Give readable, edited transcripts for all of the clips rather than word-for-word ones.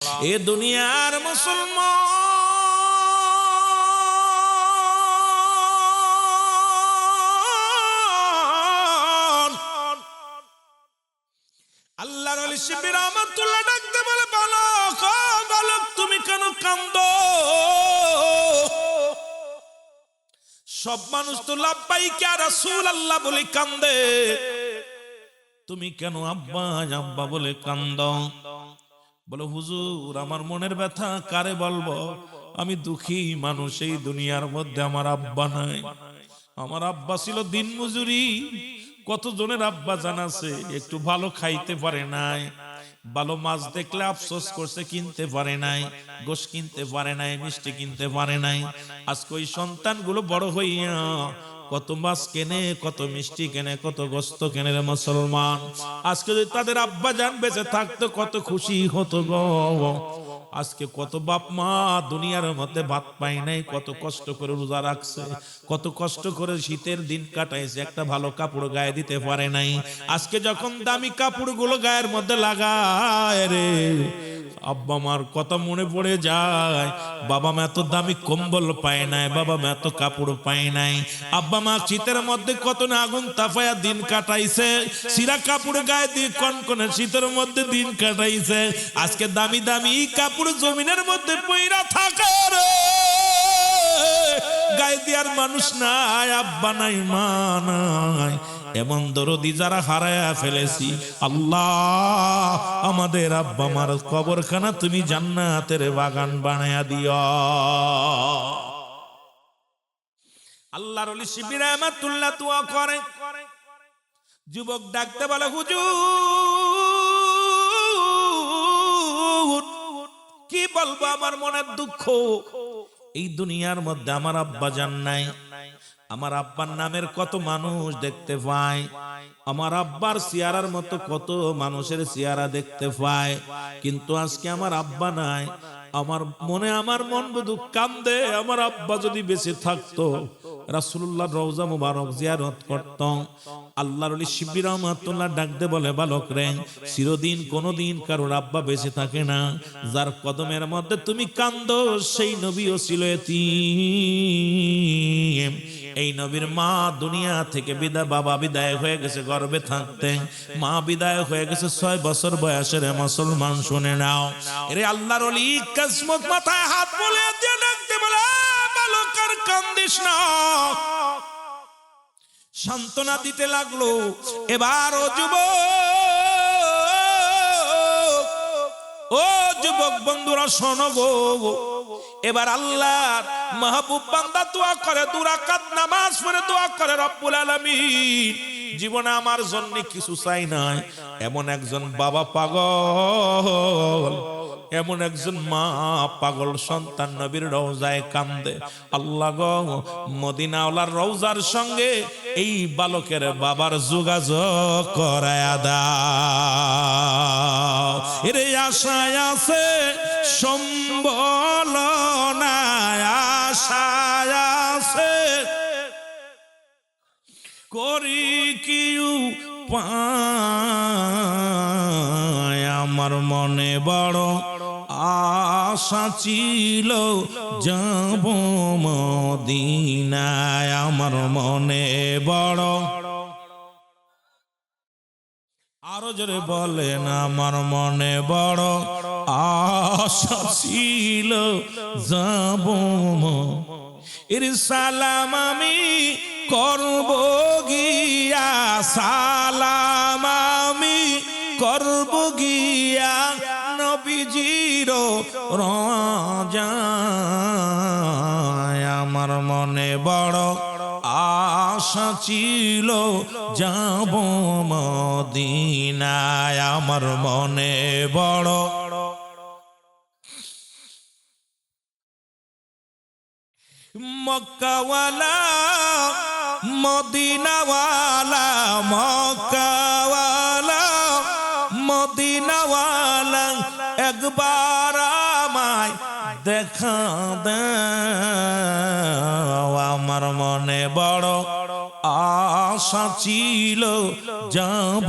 এ দুনিয়ার মুসলমান আল্লাহর ওলি শিবির রহমাতুল্লাহ ডাকতে বলে, বালক ও বালক, তুমি কেন কান্দো? সব মানুষ তো লাব্বাইক ইয়া রাসূলুল্লাহ বলে কান্দে, তুমি কেন আব্বা আব্বা বলে কান্দো? বলো, হুজুর আমার মনের ব্যথা কারে বলবো? আমি দুঃখী মানুষ, এই দুনিয়ার মধ্যে আমার আব্বা নাই। আমার আব্বা ছিল দিন মজুরি। কত জনের আব্বা জানাছে একটু ভালো খাইতে পারে নাই, ভালো মাছ দেখলে আফসোস করছে কিনতে পারে নাই, গোশ কিনতে পারে নাই, মিষ্টি কিনতে পারে নাই। আজকে ওই সন্তানগুলো বড় হইয়া কত মাছ কেনে, কত মিষ্টি কেনে, কত গোস্ত কেনে রে মুসলমান। আজকে যদি তাদের আব্বা জান বেঁচে থাকতো কত খুশি হতো গো। আজকে কত বাপ মা দুনিয়ার মধ্যে ভাত পায় নাই, কত কষ্ট করে রোজা রাখছে, কত কষ্ট করে শীতের দিন কাটাইছে, একটা ভালো কাপড় গায়ে দিতে পারে নাই। আজকে যখন দামি কাপড়গুলো গায়ের মধ্যে লাগায় রে, আব্বা মার কথা মনে পড়ে যায়। বাবা মা এত দামি কম্বল পায় নাই, বাবা মা এত কাপড় পায় নাই। আব্বা মা শীতের মধ্যে কত না আগুন তাপায়া দিন কাটাইছে, সিরা কাপড় গায়ে দিয়ে কনকনে শীতের মধ্যে দিন কাটাইছে। আজকে দামি দামি কাপড় জমিনের মধ্যে পইরা থাকে রে, গায়ে দেওয়ার মানুষ নাই, আব্বা নাই, মা নাই। এমন দরদি যারা হারায়া ফেলেছি, আল্লাহ আমাদের আব্বা মার কবরখানা তুমি জান্নাতের বাগান বানায়া দিও। আল্লাহর ওলি শিবির রহমাতুল্লাহ দোয়া করে। যুবক ডাকতে বলে, হুজুর কি বলবো, আমার মনের দুঃখ। এই দুনিয়ার মধ্যে আমার আব্বা জান নাই। আমার আব্বার নামের কত মানুষ দেখতে পায়, আমার আব্বার চেহারার মতো কত মানুষের চেহারা দেখতে পায়, কিন্তু আজকে আমার আব্বা নাই। আমার মন দুঃখ কান্দে। আমার আব্বা যদি বেঁচে থাকতো রাসূলুল্লাহর রওজা মুবারক জিয়ারত করত। আল্লাহর ওলি শিবির রহমাতুল্লাহ ডাকতে বলে, বালক রে, চিরদিন কোনদিন কারোর আব্বা বেঁচে থাকে না। যার কদমের মধ্যে তুমি কান্দো সেই নবীও ছিল এতিম। এই নবীর মা দুনিয়া থেকে বাবা বিদায় হয়ে গেছে গর্ভে থাকতে, মা বিদায় হয়ে গেছে 6 বছর বয়সের। মুসলমান শুনে নাও, এরে আল্লাহর ওলি কিসমত মাথায় হাত বলে দিয়ে ডাকতে বলে, বালক আর কান্দিস না। সান্ত্বনা দিতে লাগলো। এবার ও যুবক বন্ধুরা শোনো গো, এবার আল্লাহর মাহবুব বান্দা দোয়া করে, 2 রাকাত নামাজ পড়ে দোয়া করে, রব্বুল আলামিন জীবনে আমার জন্য কিছু চাই নাই। এমন একজন বাবা পাগল, এমন একজন মা পাগল সন্তান নবীর রওজায় কান্দে। আল্লাহ গো, মদিনাওয়ালার রওজার সঙ্গে এই বালকের বাবার যোগাযোগ করায়া দাও। এরে আশায় আছে সম্বল নাই, আশায় আছে করি কি উপায়। আমার মনে বড় আশা ছিল যাব মদিনায়, আমার মনে বড়। আরো জোরে বলেন, আমার মনে বড় আশা ছিল যাব। এর সালাম আমি করব গিয়া, সালাম আমি করব গিয়া নবীজির রওজায়। আমার মনে বড় আশা ছিল যাব মদিনায়, আমার মনে বড়। মক্কাওয়ালা মদিনাওয়ালা, মক্কাওয়ালা মদিনাওয়ালা, একবার আমায় দেখা দাও। আমার মনে বড় আশা ছিল যাব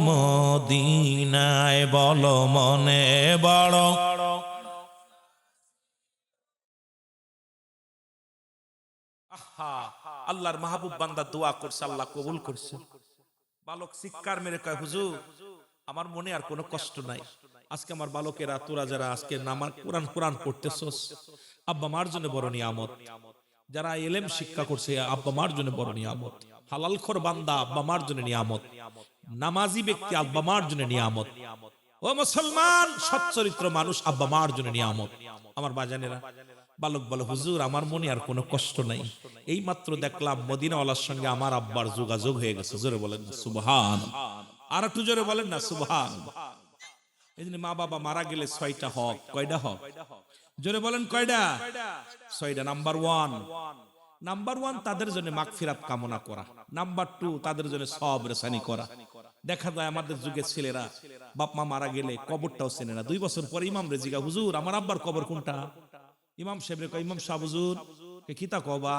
মদিনায়, বলো মনে বড় আহা, আল্লাহর মাহবুব বান্দা দোয়া করছে, আল্লাহ কবুল করছে। বালক চিৎকার মেরে কয়, হুজুর আমার মনে আর কোনো কষ্ট নাই। আজকে আমার বালকেরা, তোরা যারা আজকে নামাজ কোরআন কোরআন পড়তেছস, আব্বা মার জন্য বড় নিয়ামত। যারা এলেম শিক্ষা করছে, আব্বা মার জন্য বড় নিয়ামত। হালালখোর বান্দা, আব্বা মার জন্য নিয়ামত। নামাজি ব্যক্তি, আব্বা মার জন্য নিয়ামত। ও মুসলমান, সচ্চরিত্র মানুষ, আব্বা মার জন্য নিয়ামত। আমার বাজানেরা, বালক বলে, হুজুর আমার মনে আর কোনো কষ্ট নাই। এই মাত্র দেখলাম মদিনাওয়ালার সঙ্গে আমার আব্বার যোগাযোগ হয়ে গেছে। জোরে বলেন না সুবহান। আর একটু জোরে বলেন না সুবহান। এই জন্য মা বাবা মারা গেলে 6টা হক। কয়টা হক? জোরে বলেন কয়টা? 6টা। নাম্বার 1 তাদের জন্য মাগফিরাত কামনা করা। নাম্বার 2 তাদের জন্য সবর সানি করা। দেখা যায় আমাদের যুগের ছেলেরা বাপ মা মারা গেলে কবরটাও চেনে না। 2 বছর পরে ইমাম রে জিগা, হুজুর আমার আব্বার কবর কোনটা? ইমাম সাহেব রে কয়, ইমাম সাহেব হুজুর কে কিতা কবা?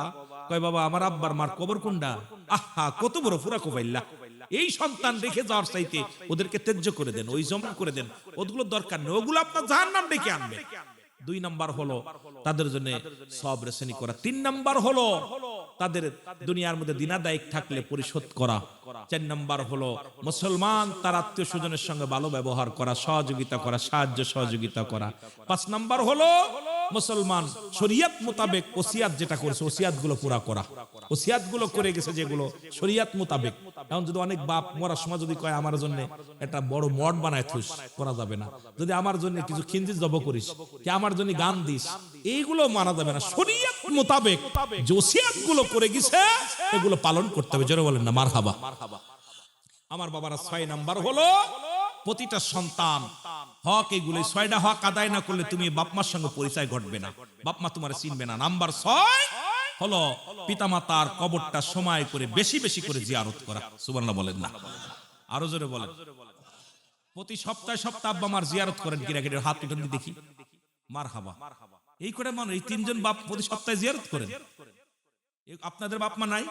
কয়, বাবা আমার আব্বার মার কবর কোনটা? আহা, কত বড় ফুরা কবাইল্লা। এই সন্তান রেখে যাওয়ার চাইতে ওদেরকে ত্যায্য করে দেন, ওই জমা করে দেন, ওগুলো দরকার নেই, ওগুলো আপনার জাহান্নাম ডেকে আনবে। 2 নাম্বার হলো তাদের জন্য সবর শ্রেণী করা। 3 নাম্বার হলো তাদের দুনিয়ার মধ্যে দিনাদায়িক থাকলে পরিশোধ করা। 4 নাম্বার হলো মুসলমান তার আত্মীয় স্বজনের সঙ্গে ভালো ব্যবহার করা, সহযোগিতা করা, সাহায্য সহযোগিতা করা। 5 নাম্বার হলো মুসলমান শরীয়ত মোতাবেক ওসিয়াত যেটা করেছে, ওসিয়াত গুলো পুরা করা। ওসিয়াত গুলো করে গেছে যেগুলো শরীয়ত মোতাবেক। এখন যদি অনেক বাপ মরার সময় যদি কয় আমার জন্য একটা বড় মঠ বানায় থুস, করা যাবে না। যদি আমার জন্য কিছু খিনজির জব করিস, কি আমার জন্য গান দিস, এইগুলো মানা যাবে না। শরীয়ত মোতাবেক যে ওসিয়াত গুলো করে গেছে এগুলো পালন করতে হবে। জোরে বলেন না মারহাবা। আমার বাবারা 6 নাম্বার হলো প্রতিটা সন্তান হক। এগুলো 6টা হক আদায় না করলে তুমি বাপ মার সঙ্গে পরিচয় ঘটবে না, বাপ মা তোমার চিনবে না। নাম্বার 6 হলো পিতামাতার কবরটা সময় করে বেশি বেশি করে জিয়ারত করা। সুবহানাল্লাহ বলেন না, আরো জোরে বলেন। প্রতি সপ্তাহে আব্বা মার জিয়ারত করেন কিনা? হাত উঠান দেখি। মারহাবা। এই করে মানুষ, এই 3 জন বাপ প্রতি সপ্তাহে জিয়ারত করেন। আপনাদের বাপ মা নাই?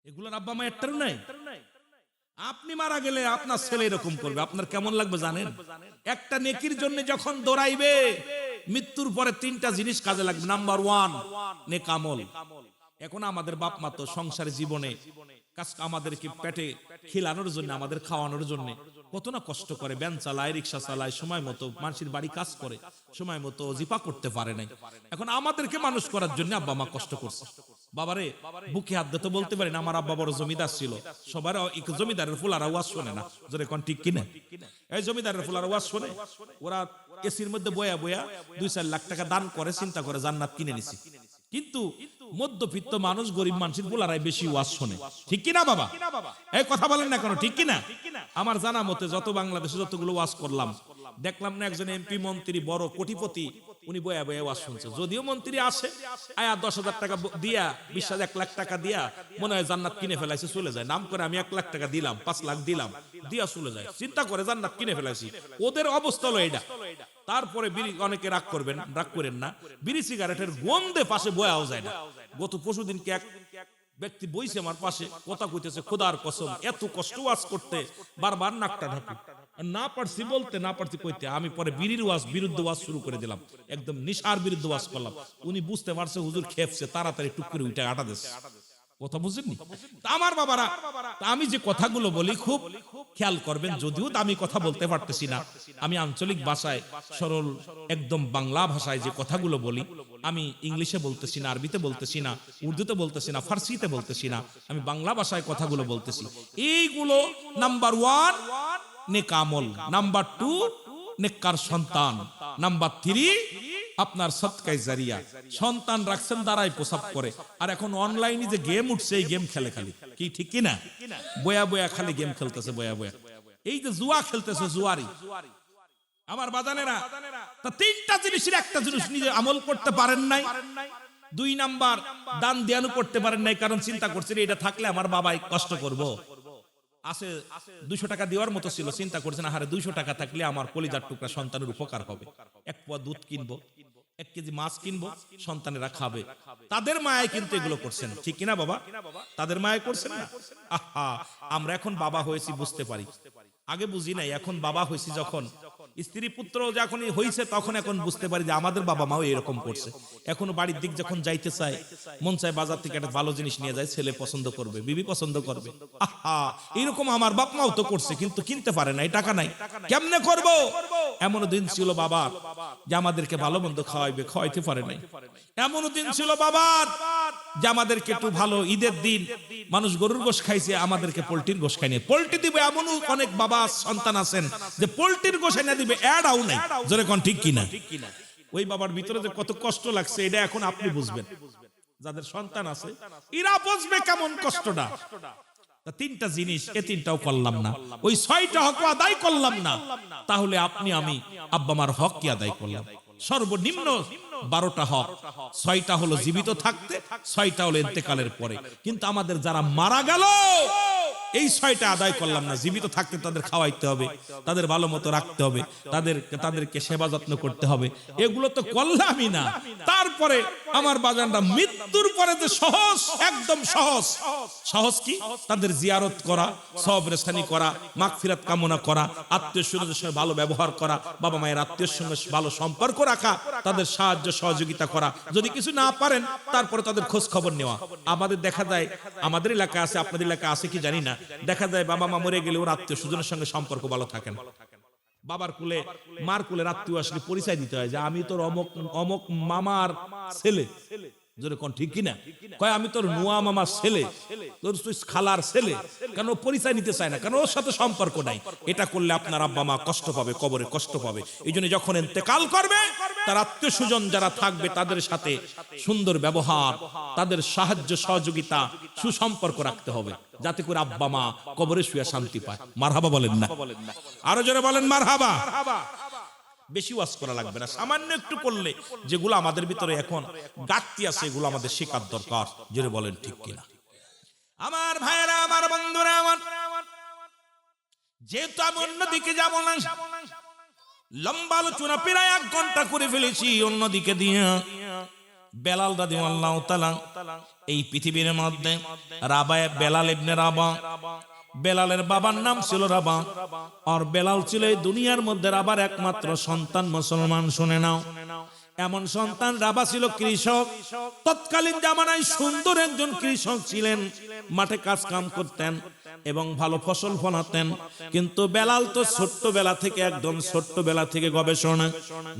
এগুলোর আব্বা মা একটারও নাই? আপনি মারা গেলে আপনার ছেলে এরকম করবে, আপনার কেমন লাগবে জানেন? একটা নেকির জন্য যখন দৌড়াইবে, মৃত্যুর পরে 3টা জিনিস কাজে লাগবে। নাম্বার 1 নেক আমল। এখন আমাদের বাপ মা তো সংসারের জীবনে আমাদেরকে পেটে খিলানোর জন্য, আমাদের খাওয়ানোর জন্য কত না কষ্ট করে, ভ্যান চালায়, রিক্সা চালায়, সময় মতো মানুষের বাড়ি কাজ করে, সময় মতো জিপা করতে পারে নাই। এখন আমাদেরকে মানুষ করার জন্য আব্বা মা কষ্ট করছে। বাবারে বুকে হাত দিতে বলতে পারেন, আমার আব্বা বড় জমিদার ছিল। সবার জমিদারের ফুলারা ওয়াজ শোনে না, জোরে কোন ঠিক কিনা? এই জমিদারের ফুলারা ওয়াজ শোনে, ওরা এসির মধ্যে বয়া বয়া 2-4 লাখ টাকা দান করে, চিন্তা করে জান্নাত কিনে নিছি। কিন্তু মধ্যবিত্ত মানুষ, গরিব মানুষের ফুলারাই বেশি ওয়াজ শোনে। ঠিক কিনা বাবা? এই কথা বলেন না কেন? ঠিক কিনা? আমার জানা মতে যত বাংলাদেশে যতগুলো ওয়াজ করলাম, দেখলাম না একজন এমপি, মন্ত্রী, বড় কোটিপতি, উনি বয়া বয়া ওয়াজ শুনছে। যদিও মন্ত্রী আসে আয়া 10,000 টাকা দিয়া, 20,000 1 লাখ টাকা দিয়া মনে হয় জান্নাত কিনে ফেলাইছে, চলে যায়। নাম করে আমি 1 লাখ টাকা দিলাম, 5 লাখ দিলাম, দিয়া চলে যায়। চিন্তা করে জান্নাত কিনে ফেলাইছি। ওদের অবস্থা হলো এটা। তারপরে বিড়ি, অনেকে রাগ করবেন, রাগ করেন না, বিড়ি সিগারেটের গন্ধে পাশে বয়াও যায় না। গত পরশুদিনকে এক ব্যক্তি বইছে আমার পাশে, কথা কইতেছে, খোদার কসম এত কষ্ট ওয়াজ করতে, বারবার নাকটা ঢাকি, না পারছি বলতে, না পারছি কইতে। আমি পরে বিড়ির ওয়াজ, বিরুদ্ধে ওয়াজ শুরু করে দিলাম, একদম নিশার বিরুদ্ধে ওয়াজ করলাম। উনি বুঝতে পারছে হুজুর খেপছে, তাড়াতাড়ি টুক করে উঠে আটা দিচ্ছে। কথা বুঝেননি? আমার বাবারা, আমি যে কথাগুলো বলি খুব খেয়াল করবেন। যদিও আমি কথা বলতে পারতেছি না, আমি আঞ্চলিক ভাষায় সরল একদম বাংলা ভাষায় যে কথাগুলো বলি, আমি ইংলিশে বলতেছি না, আরবিতে বলতেছি না, উর্দুতে বলতেছি না, ফার্সিতে বলতেছি না, আমি বাংলা ভাষায় কথাগুলো বলতেছি। এইগুলো নাম্বার 1 নেক আমল, নাম্বার 2 নেককার সন্তান, নাম্বার 3 আপনার সদকায়ে জারিয়া। সন্তান রাখছেন দাঁড়ায় প্রসাব করে, আর এখন অনলাইনে যে গেম উঠছে, এই গেম খেলে খালি। কি ঠিক কিনা? বয়া বয়া খালি গেম খেলতেছে, বয়া বয়া। এই যে জুয়া খেলতেছে, জুয়ারি। আমার বাজানেরা, তা 3টা জিনিসের একটা জিনিস নিজে আমল করতে পারেন নাই। 2 নাম্বার দান দেয়ানো করতে পারেন নাই, কারণ চিন্তা করছেন এটা থাকলে আমার বাবাই কষ্ট করব। আছে 200 টাকা দেওয়ার মতো ছিল, চিন্তা করছেন আহারে 200 টাকা থাকলে আমার কলিজার টুকরা সন্তানের উপকার হবে। 1 পোয়া দুধ কিনবো, 1 কেজি মাছ কিনবো, সন্তানেরা খাবে। তাদের মায়ায় কিন্তু এগুলো করছেন। ঠিক কিনা বাবা? তাদের মায়ায় করছেন না? আহা, আমরা এখন বাবা হয়েছি বুঝতে পারি, আগে বুঝি নাই। এখন বাবা হয়েছি যখন, স্ত্রী পুত্র যখনই হইছে তখন এখন বুঝতে পারি যে আমাদের বাবা মাও এরকম করছে। এখনো বাড়ির দিক যখন যাইতে চায়, মন চায় বাজার থেকে একটা ভালো জিনিস নিয়ে যায়, ছেলে পছন্দ করবে, বিবি পছন্দ করবে, আহা এরকম আমার বাপ মাও তো করছে, কিন্তু কিনতে পারে না, এই টাকা নাই, কেমনে করব? এমন দিন ছিল বাবার যে আমাদেরকে ভালো মন্দ খাওয়াইবে, খাওয়াইতে পারে নাই। এমন দিন ছিল বাবার যে আমাদেরকে একটু ভালো ঈদের দিন মানুষ গরুর গোশত খাইছে, আমাদেরকে পোল্ট্রির গোশত খাইনি। পোল্ট্রি দিবে এমনও অনেক বাবা সন্তান আছেন যে পোল্ট্রির গোশত এনে দিবে, এডাও নাই, জোরে কোন ঠিক কিনা? ওই বাবার ভিতরে যে কত কষ্ট লাগছে এটা এখন আপনি বুঝবেন, যাদের সন্তান আছে এরা বুঝবে কেমন কষ্টটা। তিনটা জিনিস, এ তিনটাও করলাম না, ওই 6টা হক আদায় করলাম না, তাহলে আপনি আমি আব্বা মার হক কি আদায় করলাম? সর্বনিম্ন 12টা হক, 6টা হলো জীবিত থাকতে, 6টা হলো ইন্তেকালের পরে। কিন্তু আমাদের যারা মারা গেল এই 6টা আদায় করলাম না। জীবিত থাকতে তাদের খাওয়াইতে হবে, তাদের ভালো মতো রাখতে হবে, তাদেরকে সেবা যত্ন করতে হবে, এগুলো তো করলামই না। তারপরে আমার বাজানটা মৃত্যুর পরে যে সহজ, একদম সহজ, সহজ কি? তাদের জিয়ারত করা, সবরেসানি করা, মাগফিরাত কামনা করা, আত্মীয় স্বজনের সঙ্গে ভালো ব্যবহার করা, বাবা মায়ের আত্মীয়ের সঙ্গে ভালো সম্পর্ক রাখা, তাদের সাহায্য সহযোগিতা করা, যদি কিছু না পারেন তারপরে তাদের খোঁজ খবর নেওয়া। আমাদের দেখা যায়, আমাদের এলাকা আছে, আপনাদের এলাকা আছে কি জানি না, দেখা যায় বাবা মা মরে গেলে ওর আত্মীয় স্বজনের সঙ্গে সম্পর্ক ভালো থাকে না। বাবার কুলে মার কুলে আত্মীয় আসলে পরিচয় দিতে হয় যে আমি তোর অমক অমক মামার ছেলে, জোরে কোন ঠিক কিনা? কয় আমি তোর নুয়া মামার ছেলে, তোর খালার ছেলে, কেন পরিচয় নিতে চায় না, কারণ ওর সাথে সম্পর্ক নাই। এটা করলে আপনার আব্বা মা কষ্ট পাবে, কবরে কষ্ট পাবে। এই জন্য যখন ইন্তেকাল করবে তার আত্মীয় স্বজন যারা থাকবে তাদের সাথে সুন্দর ব্যবহার, তাদের সাহায্য সহযোগিতা, সুসম্পর্ক রাখতে হবে, যাতে করে আব্বা মা কবরে শুয়ে শান্তি পায়। মারহাবা বলেন না? আরো জোরে বলেন মারহাবা। বেশি ওয়াজ করা লাগবে না, সামান্য একটু করলে যেগুলো আমাদের ভিতরে এখন ঘাটতি আছে এগুলো আমাদের শেখার দরকার। জোরে বলেন ঠিক কিনা? আমার ভাইয়েরা, আমার বন্ধুরা, আমার যেহেতু আমি অন্যদিকে যাব না, লম্বা আলোচনা প্রায় 1 ঘন্টা করে ফেলেছি অন্যদিকে দিয়ে। বেলাল রাদিয়াল্লাহু তাআলা এই পৃথিবীর মধ্যে বেলাল ইবনে রাবা, বেলালের বাবার নাম ছিল রাবা, আর বেলাল ছিল এই দুনিয়ার মধ্যে রাবার একমাত্র সন্তান। মুসলমান শুনে নাও, এমন সন্তান রাবা ছিল কৃষক। তৎকালীন জামানায় সুন্দর একজন কৃষক ছিলেন, মাঠে কাজ কাম করতেন এবং ভালো ফসল ফলাতেন। কিন্তু বেলাল তো ছোট্টবেলা থেকে, একদম ছোট্টবেলা থেকে গবেষণা,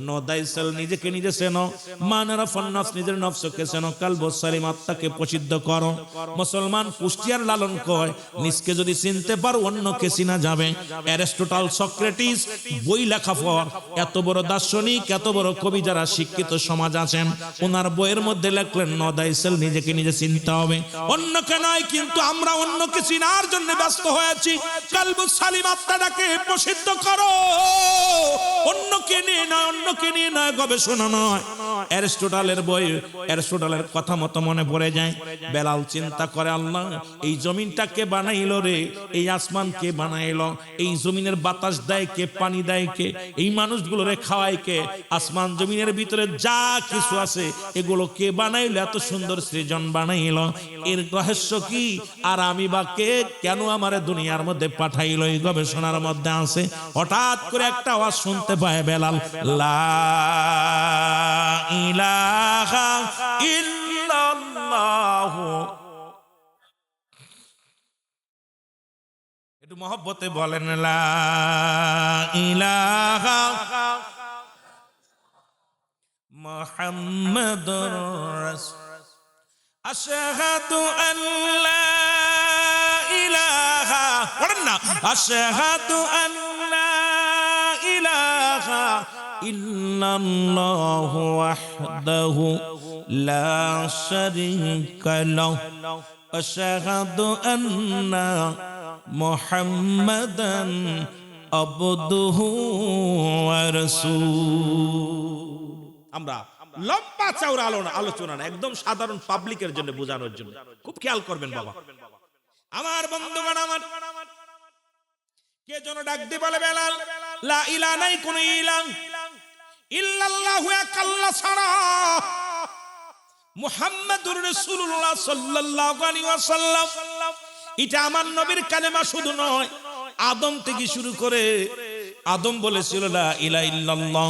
নো দাইসেল, নিজেকে নিজে চেনো, মানারা ফন্নাস, নিজের নফসকে চেনো, কালব সালিম, আত্মাকে প্রসিদ্ধ করো। মুসলমান কুষ্টিয়ার লালন কয়, নিজকে যদি চিনতে পারো অন্যকে চিনা যাবে। অ্যারিস্টটল, সক্রেটিস বই লেখা পর এত বড় দার্শনিক, এত বড় কবি যারা শিক্ষিত সমাজ আছেন, ওনার বইয়ের মধ্যে লেখলেন নো দাইসেল, নিজেকে নিজে চিনতে হবে, অন্যকে নয়। কিন্তু আমরা অন্যকে চিনার জন্য ব্যস্ত হয়েছি। কালবু সালিম, আত্মাটাকে প্রসিদ্ধ করো, অন্যকে নিয়ে নয়, অন্যকে নিয়ে নয়, গবেষণা নয়। অ্যারিস্টটলের বই, অ্যারিস্টটলের কথা মতো মনে পড়ে যায়। বেলাল চিন্তা করে, আল্লাহ এই জমিনটা কে বানাইলো রে, এই আসমান কে বানাইলো, এই জমিনের বাতাস দেয় কে, পানি দেয় কে, এই মানুষগুলোরে খাওয়ায় কে, আসমান জমিনের ভিতরে যা কিছু আছে এগুলো কে বানাইলো, এত সুন্দর সৃজন বানাইলো, এর রহস্য কি? আর আমি বা কে, কেন আমার দুনিয়ার মধ্যে পাঠাইলো? এই গবেষণার মধ্যে আছে। হঠাৎ করে একটা আওয়াজ শুনতে পায় বেলাল, লা ইলাহা ইল্লাল্লাহ। একটু মহব্বতে বলেন, লা ইলাহা মুহাম্মাদুর রাসূল, আশহাদু আল্লা ইলাহা, বলেন না, আশহাদু আল্লা ইলাহা ইল্লাল্লাহু ওয়াহদাহু লা শারীকা লাহু, আশহাদু আন্না মুহাম্মাদান আবদুহু ওয়া রাসূলুহু। আমরা লম্বা চওড়া আলোচনা না, একদম সাধারণ পাবলিকের জন্য, বোঝানোর জন্য। খুব খেয়াল করবেন বাবা আমার, বন্ধুগণ আমার। কে যেন ডাক দিয়ে বলে, বেলাল লা ইলাহা, নাই কোন ইলাহ, ইল্লাল্লাহু, এক আল্লাহ ছাড়া, মুহাম্মাদুর রাসূলুল্লাহ সাল্লাল্লাহু আলাইহি ওয়াসাল্লাম, এটা আমার নবীর কালেমা শুধু নয়, আদম থেকে শুরু করে আদম বলেছিল লা ইলাহা ইল্লাল্লাহ,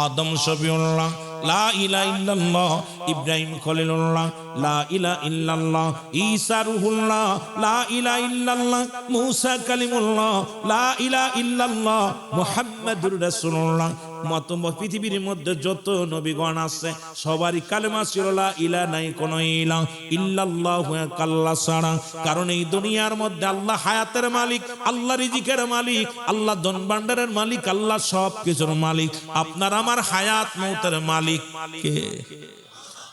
আদম শফিউল্লাহ লা ইলাহা ইল্লাল্লাহ, ইব্রাহিম খলিলুল্লাহ লা ইলাহা ইল্লাল্লাহ, ঈসা রূহুল্লাহ লা ইলাহা ইল্লাল্লাহ, মূসা কালিমুল্লাহ লা ইলাহা ইল্লাল্লাহ, মুহাম্মাদুর রাসূলুল্লাহ। পৃথিবীর মধ্যে যত নবীগণ আছে সবারই কালেমা ছিল লা ইলাহা, নাই কোন ইলাহ ইল্লাল্লাহু আল্লাহ ছাড়া। কারণ এই দুনিয়ার মধ্যে আল্লাহ হায়াতের মালিক, আল্লাহ রিজিকের মালিক, আল্লাহ ধন ভান্ডারের মালিক, আল্লাহ সব কিছুর মালিক। আপনার আমার হায়াত মৌতের মালিক কে?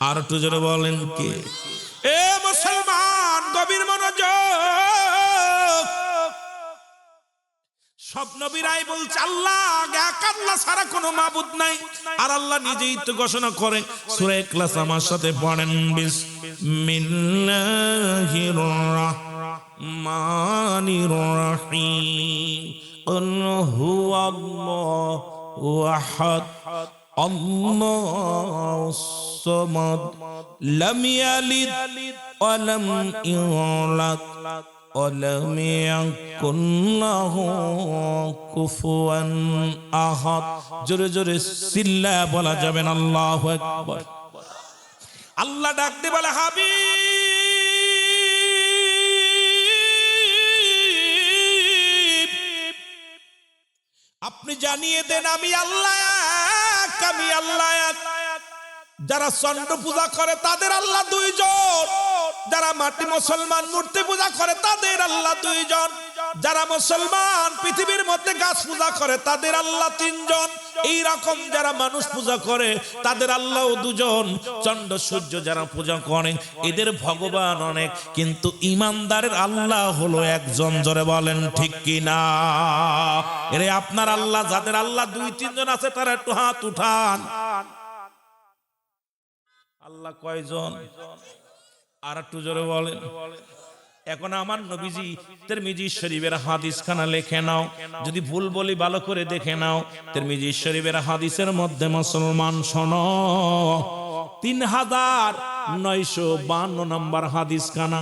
আর একটু জোরে বলেন কে? এ মুসলমান, গভীর মনোযোগ। সব নবীরাই বলছে আল্লাহ এক, আল্লাহ ছাড়া কোনো মাবুদ নাই। আর আল্লাহ নিজেই তো ঘোষণা করে, সূরা ইখলাস আমার সাথে পড়েন, বিসমিল্লাহির রাহমানির রাহিম, কুল হুয়াল্লাহু আহাদ, আল্লাহুস সামাদ, লাম ইয়ালিদ ওয়া লাম ইউলাদ ولم يكن له كفوا احد। জোরে জোরে সিল্লা বলা যাবে না, আল্লাহু আকবার। আল্লাহ ডাক দিয়ে বলে, হাবিব আপনি জানিয়ে দেন আমি আল্লাহ এক, আমি আল্লাহ এক। যারা চন্দ্র পূজা করে তাদের আল্লাহ দুইজন, যারা মাটি মুসলমান মূর্তি পূজা করে তাদের আল্লাহ দুইজন, যারা মুসলমান পৃথিবীর মধ্যে গাছ পূজা করে তাদের আল্লাহ তিনজন। এই রকম যারা মানুষ পূজা করে তাদের আল্লাহ দুজন। চন্দ্র সূর্য যারা পূজা করে এদের ভগবান অনেক, কিন্তু ইমানদারের আল্লাহ হলো একজন। জোরে বলেন ঠিক কি না? এরে আপনার আল্লাহ, যাদের আল্লাহ দুই তিনজন আছে তারা একটু হাত উঠান। আল্লাহ কয়জন? আর একটু জোরে বলেন। এখন আমার নবীজি তিরমিজি শরীফের হাদিস খানা লিখে নাও, যদি ভুল বলি ভালো করে দেখে নাও। তিরমিজি শরীফের হাদিসের মধ্যে মুসলমান শোনো, 3952 নম্বর হাদিস খানা,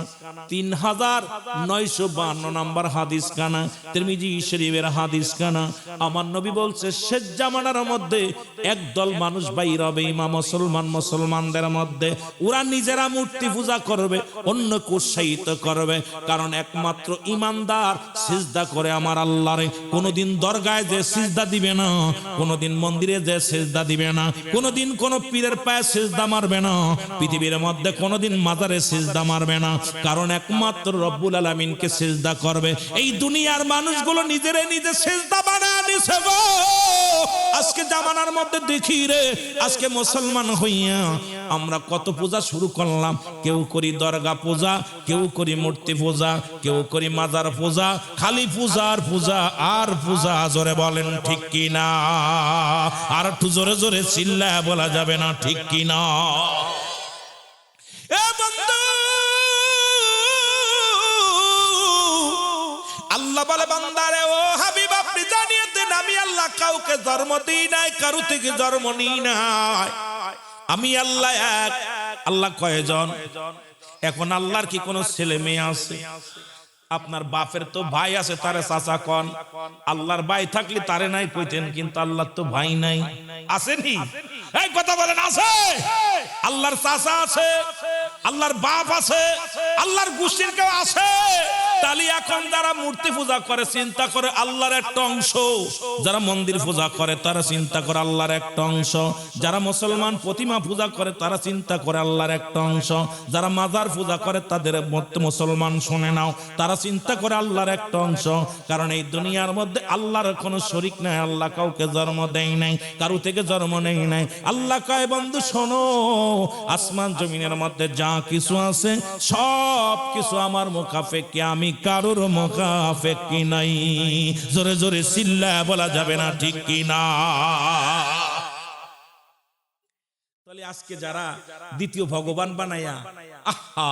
3952 নম্বর হাদিস খানা, তিরমিজি শরীফের হাদিস খানা। আমার নবী বলছে শেষ জামানার মধ্যে একদল মানুষ বাইর হবে ইমাম মুসলমানদের মধ্যে, ওরা নিজেরা মূর্তি পূজা করবে, অন্যকে উৎসাহিত করবে। কারণ একমাত্র ইমানদার সিজদা করে আমার আল্লাহরে। কোনোদিন দরগায় যে সিজদা দিবে না, কোনোদিন মন্দিরে যে সিজদা দিবে না, কোনোদিন কোন পীরের পায়ে সিজদা মারবে না, পৃথিবীর মধ্যে কোনোদিন মাজারে সিজদা মারবে না। কারণ একমাত্র রব্বুল আলামিনকে সিজদা করবে। এই দুনিয়ার মানুষগুলো নিজেরে নিজে সিজদা বানায় নিছে গো। আজকে জামানার মধ্যে দেখি রে, আজকে মুসলমান হইয়া আমরা কত পূজা শুরু করলাম। কেউ করি দরগা পূজা, কেউ করি মূর্তি পূজা, কেউ করি মাজার পূজা, খালি পূজার পূজা আর পূজা। জোরে বলেন ঠিক কি না? আর একটু জোরে জোরে চিল্লা বলা যাবে না ঠিক কি না? এ বন্ধু, আল্লাহ বলে বান্দারে, ও হাবিব আপনি জানিয়ে দেন আমি আল্লাহ কাউকে জন্ম দিই নাই, কারো থেকে জন্ম নিই নাই, আমি আল্লাহ এক। আল্লাহ কয়জন? এখন আল্লাহর কি কোনো ছেলে মেয়ে আছে? আপনার বাপের তো ভাই আছে, তারে চাচা কন। আল্লাহর ভাই থাকলে তারে নাই কইতেন, কিন্তু আল্লাহর তো ভাই নাই। আসেনি? এই কথা বলেন, আছে? আল্লাহর চাচা আছে, আল্লাহর বাপ আছে, আল্লাহর গোষ্ঠীর কেউ আছে। তাহলে এখন যারা মূর্তি পূজা করে চিন্তা করে আল্লাহর একটা অংশ, যারা মন্দির পূজা করে তারা চিন্তা করে আল্লাহর একটা অংশ, যারা মুসলমান প্রতিমা পূজা করে তারা চিন্তা করে আল্লাহর একটা অংশ, যারা মাজার পূজা করে তাদের মধ্যে মুসলমান শুনে নাও, তারা চিন্তা করে আল্লাহর একটা অংশ। কারণ এই দুনিয়ার মধ্যে আল্লাহর কোনো শরীক নাই, আল্লাহ কাউকে জন্ম দেয় নাই, কারো থেকে জন্ম নেই নাই। আল্লাহ কয় বন্ধু শোনো, আসমান জমিনের মধ্যে যা কিছু আছে সব কিছু আমার মুখাফেকি, আমি কারোর মুখাফেকি নাই। জোরে জোরে চিল্লা বলা যাবে না ঠিক কি না? তাহলে আজকে যারা দ্বিতীয় ভগবান বানায়া আহা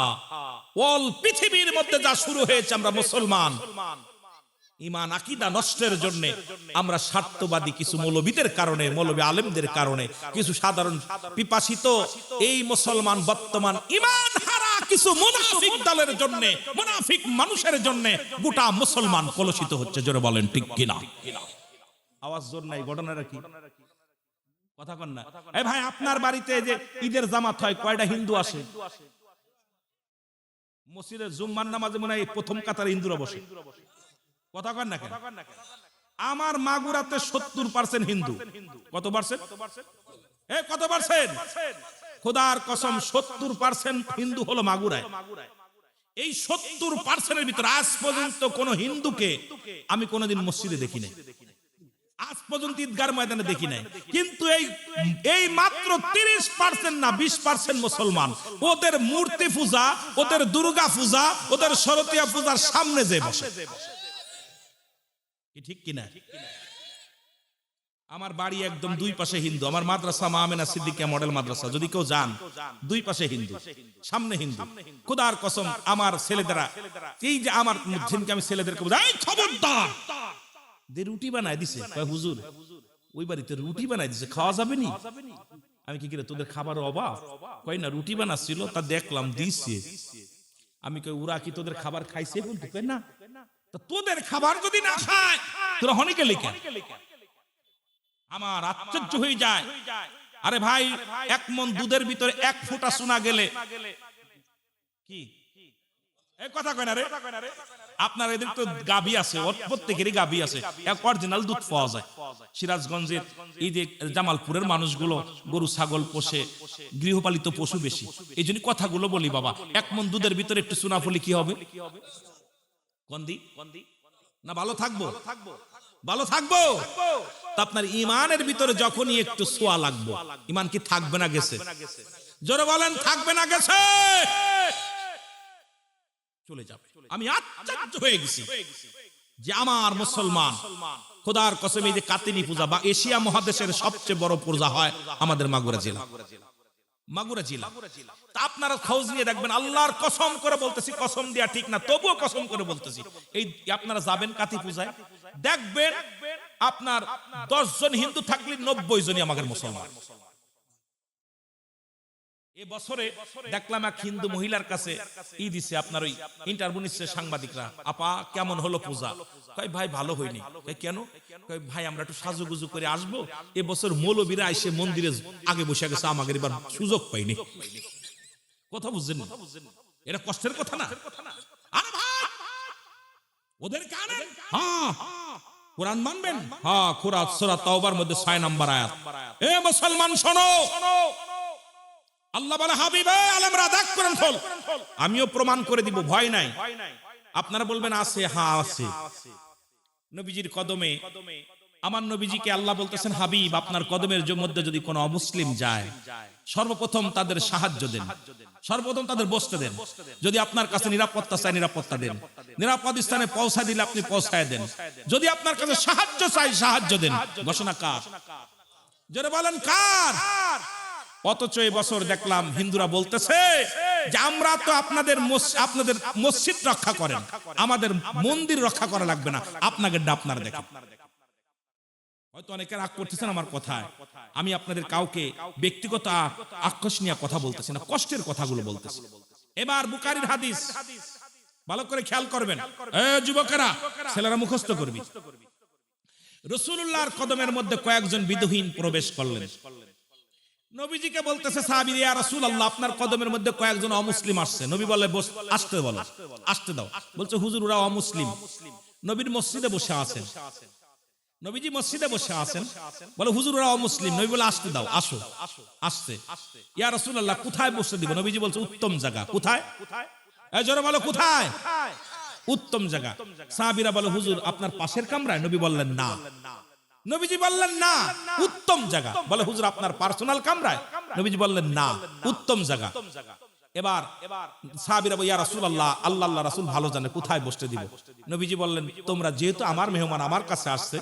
অল পৃথিবীর মধ্যে যা শুরু হয়েছে, আমরা মুসলমান ইমান আকীদা নষ্টের জন্য আমরা স্বার্থবাদী কিছু মৌলবীদের কারণে, মৌলবী আলেমদের কারণে, কিছু সাধারণ পিপাসিত এই মুসলমান বর্তমান ইমান হারা কিছু মুনাফিক দলের জন্য, মুনাফিক মানুষের জন্য গোটা মুসলমান কলুষিত হচ্ছে। জোরে বলেন ঠিক কিনা? আওয়াজ জোর নাই, ঘটনাটা কি? কথা কন না। এই ভাই, আপনার বাড়িতে যে ঈদের জামাত হয়, কয়টা হিন্দু আসে? মসজিদের জুম্মার নামাজে মনে হয় প্রথম কাতারে হিন্দুরা বসে। কথা কন না কেন? আমার মাগুরাতে 70% হিন্দু। কত পার্সেন্ট? কত পার্সেন্ট? খোদার কসম 70% হিন্দু হলো মাগুরায়। এই 70%-এর ভিতরে আজ পর্যন্ত কোন হিন্দুকে আমি কোনোদিন মসজিদে দেখি নাই, আজ পর্যন্ত ঈদগার ময়দানে দেখি নাই। কিন্তু এই মাত্র 30% না 20% মুসলমান ওদের মূর্তি পূজা, ওদের দুর্গা পূজা, ওদের শরতীয়া পূজার সামনে যে বসে। কি ঠিক কিনা? আমার বাড়ি একদম দুই পাশে হিন্দু। আমার মাদ্রাসা মা আমেনা সিদ্দিকিয়া মডেল মাদ্রাসা, যদি কেউ যান, দুই পাশে হিন্দু, সামনে হিন্দু। খোদার কসম, আমার ছেলেদেরা, এই যে আমার মধ্যে আমি ছেলেদেরকে বলি, খবরদার, যে রুটি বানায় দিছে, হুজুর ওই বাড়িতে রুটি বানায় দিছে, খাওয়া যাবে নি? আমি কি করে, তোদের খাবারের অভাব? কই না, রুটি বানাচ্ছিল, তা দেখলাম দিচ্ছে। আমি কই, ওরা কি তোদের খাবার খাইছে? বলতে না, তোদের খাবার যদি না খায় তোরা হনিকে লিখে। আমার আশ্চর্য হয়ে যায়। আরে ভাই, 1 মণ দুধের ভিতরে 1 ফোঁটা সোনা গেলে কি এই কথা কয় না রে? আপনার এদের তো গাবি আছে, প্রত্যেকেরই গাবি আছে, এক অরিজিনাল দুধ পাওয়া যায়। সিরাজগঞ্জের এই যে জামালপুরের মানুষগুলো গরু ছাগল পোষে, গৃহপালিত পশু বেশি, এই জন্য কথাগুলো বলি বাবা। 1 মণ দুধের ভিতরে একটু সোনা ফলি কি হবে? কন্দি না ভালো থাকবো? ভালো থাকবো। তা আপনার ইমানের ভিতরে যখনই একটু সোয়া লাগবে, ইমান কি থাকবে না গেছে? জোরে বলেন, থাকবে না গেছে? চলে যাবে। আমি আশ্চর্য হয়ে গেছি যে আমার মুসলমান, খোদার কসম, এই যে কাতিনী পূজা বা এশিয়া মহাদেশের সবচেয়ে বড় পূজা হয় আমাদের মাগুরা জেলা, মাগুরা জেলা। তা আপনারা খোঁজ নিয়ে দেখবেন, আল্লাহর কসম করে বলতেছি, কসম দেয়া ঠিক না, তবুও কসম করে বলতেছি, এই আপনারা যাবেন কাতি পূজায়, দেখবেন আপনার 10 জন হিন্দু থাকলে 90 জনই আমাদের মুসলমান। এ বছরে দেখলাম এক হিন্দু মহিলার কাছে ই দিছে, আপনার ওই ইন্টারভিউ নিচ্ছে সাংবাদিকরা, আপা কেমন হলো পূজা? কয় ভাই ভালো হয়নি। কেন? কয় ভাই আমরা একটু সাজুগুজু করে আসবো, এবছর মৌলবীরা এসে মন্দিরে আগে বসে গেছে, আমাদের এবার সুযোগ পাইনি। কথা বুঝছেন না? এটা কষ্টের কথা না? আরে ভাই, ওদের কানে হ্যাঁ কোরআন মানবেন? হ্যাঁ, কোরআন সূরা তাওবার মধ্যে 6 নম্বর আয়াত। এ মুসলমান শোনো, আল্লাহ বলে, হাবিবে আলেমরা দেখ কোরআন খোল, আমিও প্রমাণ করে দিব, ভয় নাই। আপনারা বলবেন আছে, হ্যাঁ আছে। নবীজির কদমে, আমার নবীজিকে আল্লাহ বলতেছেন, হাবিব আপনার কদমের মধ্যে যদি কোনো অমুসলিম যায়, সর্বপ্রথম তাদের সাহায্য দেন, সর্বপ্রথম তাদের বসতে দেন। যদি আপনার কাছে নিরাপত্তা চাই, নিরাপত্তা দেন, নিরাপদ স্থানে পৌঁছায় দিলে আপনি পৌঁছায় দেন। যদি আপনার কাছে সাহায্য চাই, সাহায্য দেন। ঘোষণা কার? যারা বলেন কার? অথচ এই বছর দেখলাম হিন্দুরা বলতেছে যে আমরা তো আপনাদের মসজিদ রক্ষা করেন, আমাদের মন্দির রক্ষা করা লাগবে না, আপনাকে আপনারা দেখেন। হয়তো অনেকে রাগ করতেছেন আমার কথায়, আমি আপনাদের কাউকে ব্যক্তিগত আকর্ষণীয় কথা বলতেছি না, কষ্টের কথাগুলো বলতেছি। এবার বুখারীর হাদিস ভালো করে খেয়াল করবেন, যুবকেরা, ছেলেরা মুখস্থ করবি। রাসূলুল্লাহর কদমের মধ্যে কয়েকজন বিধহীন প্রবেশ করলেন। নবীজিকে বলতেছে সাহাবী, ইয়া রাসূলুল্লাহ আপনার কদমের মধ্যে কয়েকজন অমুসলিম আসছে। নবী বলে, আসতে বলো, আসতে দাও। বলছে, হুজুর ওরা অমুসলিম, নবীর মসজিদে বসে আছেন। নবীজি মসজিদে বসে আছেন, বলে হুজুর ওরা অমুসলিম। নবী বলে, আসতে দাও, আসো। আসছে, ইয়া রাসূলুল্লাহ কোথায় বসতে দিব? নবীজি বলছে, উত্তম জায়গা। কোথায়? এই জোরে বলো, কোথায়? উত্তম জায়গা। সাহাবীরা বলে, হুজুর আপনার পাশের কামরায়? নবী বললেন না। নবীজি বললেন না, উত্তম জায়গা। বলে, হুজুর আপনার পার্সোনাল কামরায়? নবীজি বললেন না, উত্তম জায়গা। এবার সাহাবীরা বলে, ইয়া রাসূলুল্লাহ আল্লাহর রাসূল ভালো জানে কোথায় বসতে দিব। নবীজি বললেন, তোমরা যেহেতু আমার মেহমান, আমার কাছে আসছে,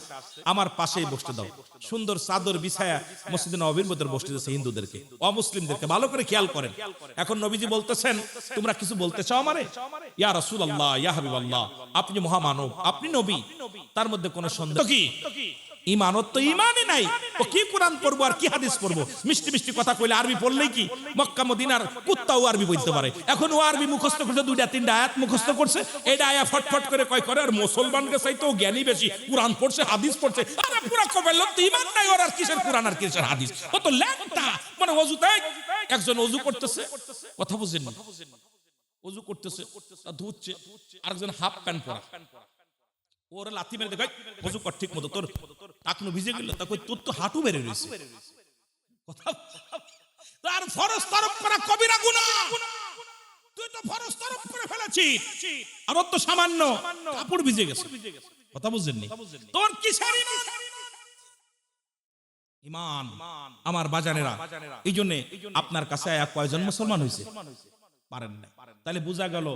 আমার পাশেই বসতে দাও। সুন্দর চাদর বিছায়া মসজিদে নববীর মধ্যে বসতে দিয়েছে হিন্দুদেরকে, অমুসলিমদেরকে। ভালো করে খেয়াল করেন। এখন নবীজি বলতেছেন, তোমরা কিছু বলতে চাও আমারে? ইয়া রাসূলুল্লাহ, ইয়া হাবিবাল্লাহ, আপনি মহামানব, আপনি নবী, তার মধ্যে কোনো সন্দেহ কি? ইমানত তো ইমানই নাই, ও কি কোরআন পড়বো আর কি হাদিস পড়বো? মিষ্টি মিষ্টি কথা কইলে আরবি পড়লেই কি মক্কা মদিনার কুত্তাও আরবি বলতে পারে? এখন ও আরবি মুখস্থ করছে, 2-3টা আয়াত মুখস্থ করছে, এটা আয়া ফটফট করে কয় করে। আর মুসলমানকে চাইতে ও জ্ঞানী বেশি, কোরআন পড়ছে হাদিস পড়ছে। আরে পুরা কবেল তো ইমান নাই ওর, আর কিসের কোরআন আর কিসের হাদিস? ও তো ল্যাংটা। মানে অজুতে একজন অজু করতেছে, কথা বুঝেন, অজু করতেছে ধুচ্ছে, আরেকজন হাফ প্যান্ট পরা, ওর লাথি মেরে দেখায় অজু কর ঠিক মতো, তোর টাকনো ভিজে গেল, তা কই তোর তো হাঁটু বেড়ে রয়েছে। কথা তার ফরজ তরফ করা কবিরা গুনাহ, তুই তো ফরজ তরফ করে ফেলেছিস, আর ওর তো সামান্য কাপড় ভিজে গেছে। কথা বুঝেননি? তোর কিসের ঈমান? ঈমান আমার বাজানেরা, এই জন্য আপনার কাছে আয়া কয়জন মুসলমান হয়েছে? পারেন না। তাহলে বোঝা গেল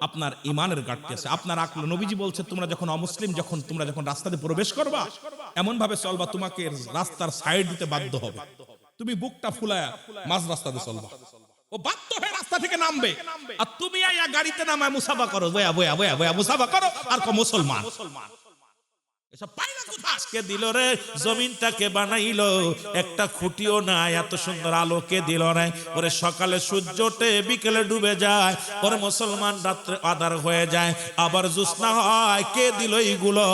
আপনার ইমানের ঘাটতি আছে। আপনার আকল, নবীজি বলছে তোমরা যখন অমুসলিম, তোমরা যখন রাস্তাতে প্রবেশ করবা, এমন ভাবে চলবা তোমাকে রাস্তার সাইড দিতে বাধ্য হবে। তুমি বুকটা ফুলায়া মাঝ রাস্তাতে চলবা, ও বাধ্য হয়ে রাস্তা থেকে নামবে, আর তুমি আয়া গাড়িতে নামায় মুসাফা করো, বয়া বয়া বয়া বয়া মুসাফা করো, আর কো মুসলমান। এসব পাইলা কোথা? আজকে দিল রে জমিনটাকে বানাইলো, একটা খুঁটিও নাই, এত সুন্দর আলোকে দিল রে। ওরে সকালে সূর্য ওঠে, বিকেলে ডুবে যায়, ওরে মুসলমান রাত্রে আধার হয়ে যায়, আবার জ্যোৎস্না হয়। কে দিল এইগুলো?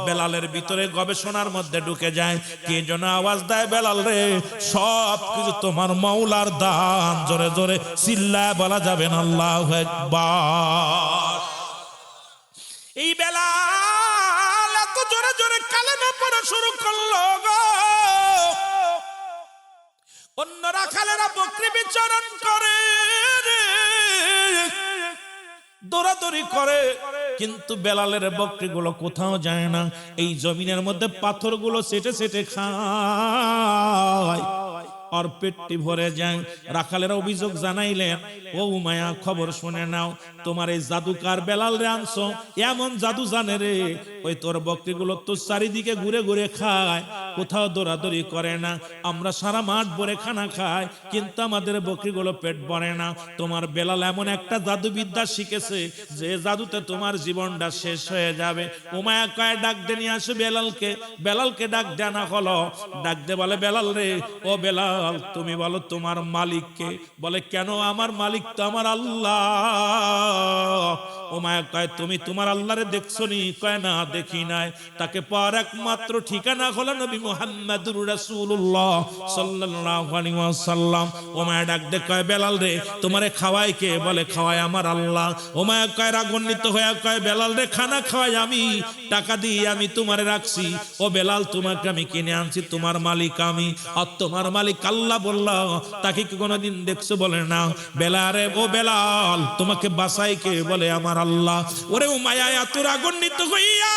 বেলালের ভিতরে গবেষণার মধ্যে ঢুকে যায়, কে যেন আওয়াজ দেয়, বেলাল রে সব কিছু তোমার মাওলার দান। জোরে জোরে চিল্লায় বলা যাবে না আল্লাহু আকবার। এই বেলাল এত জোরে জোরে কালেমা পড়া শুরু করলো গো, অন্য রাখালেরা বকরি বিচরণ করে, দৌড়াদৌড়ি করে, কিন্তু বেলালের বকরিগুলো কোথাও যায় না। এই জমিনের মধ্যে পাথরগুলো সেটে সেটে খায়, আর পেটটি ভরে যায়। রাখালের অভিযোগ জানাইলেন, ও উমায়া খবর শুনে নাও, তোমার এই জাদুকার বেলাল রে আনছো, এমন জাদু জানে রে, ওই তোর বকরিগুলো তো চারিদিকে ঘুরে ঘুরে খায়, কোথাও দৌড়াদৌড়ি করে না। আমরা সারা মাঠ ভরে খানা খাই, কিন্তু আমাদের বকরিগুলো পেট ভরে না। তোমার বেলাল এমন একটা জাদুবিদ্যা শিখেছে, যে জাদুতে তোমার জীবনটা শেষ হয়ে যাবে। উমায়া কয় ডাক দে নিয়ে আসে বেলালকে। বেলালকে ডাক দেনা হলো, ডাক দে বলে, বেলাল রে, ও বেলাল তুমি বলো তোমার মালিককে? বলে কেন? আমার মালিক তো আমার আল্লাহ। উমায়া কয় তুমি তোমার আল্লাহরে দেখছো নি? কয় না দেখি নাই। তাকে পাওয়ার একমাত্র ঠিকানা হলো নবী মুহাম্মদুর রাসূলুল্লাহ সাল্লাল্লাহু আলাইহি ওয়াসাল্লাম। উমায়া ডাক দে কয় বেলাল রে তোমারে খাওয়াই কে? বলে খাওয়াই আমার আল্লাহ। উমায়া কয় রাগান্বিত হয়ে কয় বেলাল রে খানা খাওয়াই আমি, টাকা দিয়ে আমি তোমারে রাখছি। ও বেলাল তোমাকে আমি কিনে আনছি, তোমার মালিক আমি, আর তোমার মালিক আল্লাহ বললাম। তাকে কি কোনোদিন দেখছো? বলে না। বেলারে ও বেলাল তোমাকে বাঁচাই কে? বলে আমার আল্লাহ। ওরে উমায়া এত রাগান্বিত হইয়া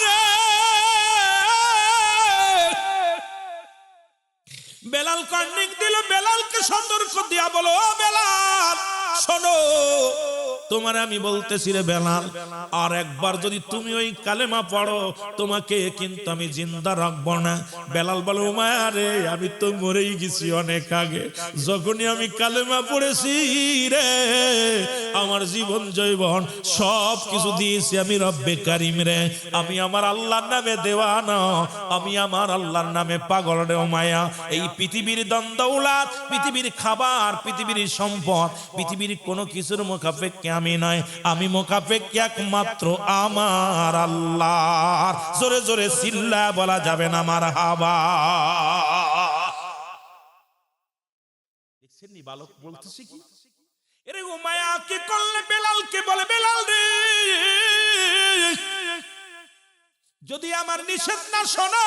রে বেলাল কর্নিক দিল, বেলালকে সতর্ক দিয়া বলো, ও বেলাল শোনো, তোমার আমি বলতেছি রে বেলাল, আর একবার যদি তুমি ওই কালেমা পড়ো, তোমাকে কিন্তু আমি জিন্দা রাখবো না। বেলাল বলে, উমায়া রে আমি তো মরেই গেছি অনেক আগে, যখনই আমি কালেমা পড়েছি রে, আমার জীবন জৈবন সব কিছু দিয়েছি আমি রব্বে কারিম রে। আমি আমার আল্লাহর নামে দেওয়ানা, আমি আমার আল্লাহর নামে পাগল রে উমায়া। এই পৃথিবীর দন্দৌলাত, পৃথিবীর খাবার, পৃথিবীর সম্পদ, পৃথিবীর কোনো কিছুর মুখাপেক্ষে আমি নয়, আমি মুখাপেক্ষে একমাত্র আমার আল্লাহ। জোরে জোরে চিল্লা বলা যাবে না মারহাবা। দেখছেন নি বালক বলতেছে কি? এরে উমায়া কি করলে? বেলালকে বলে, বেলাল রে যদি আমার নিষেধ না শোনো,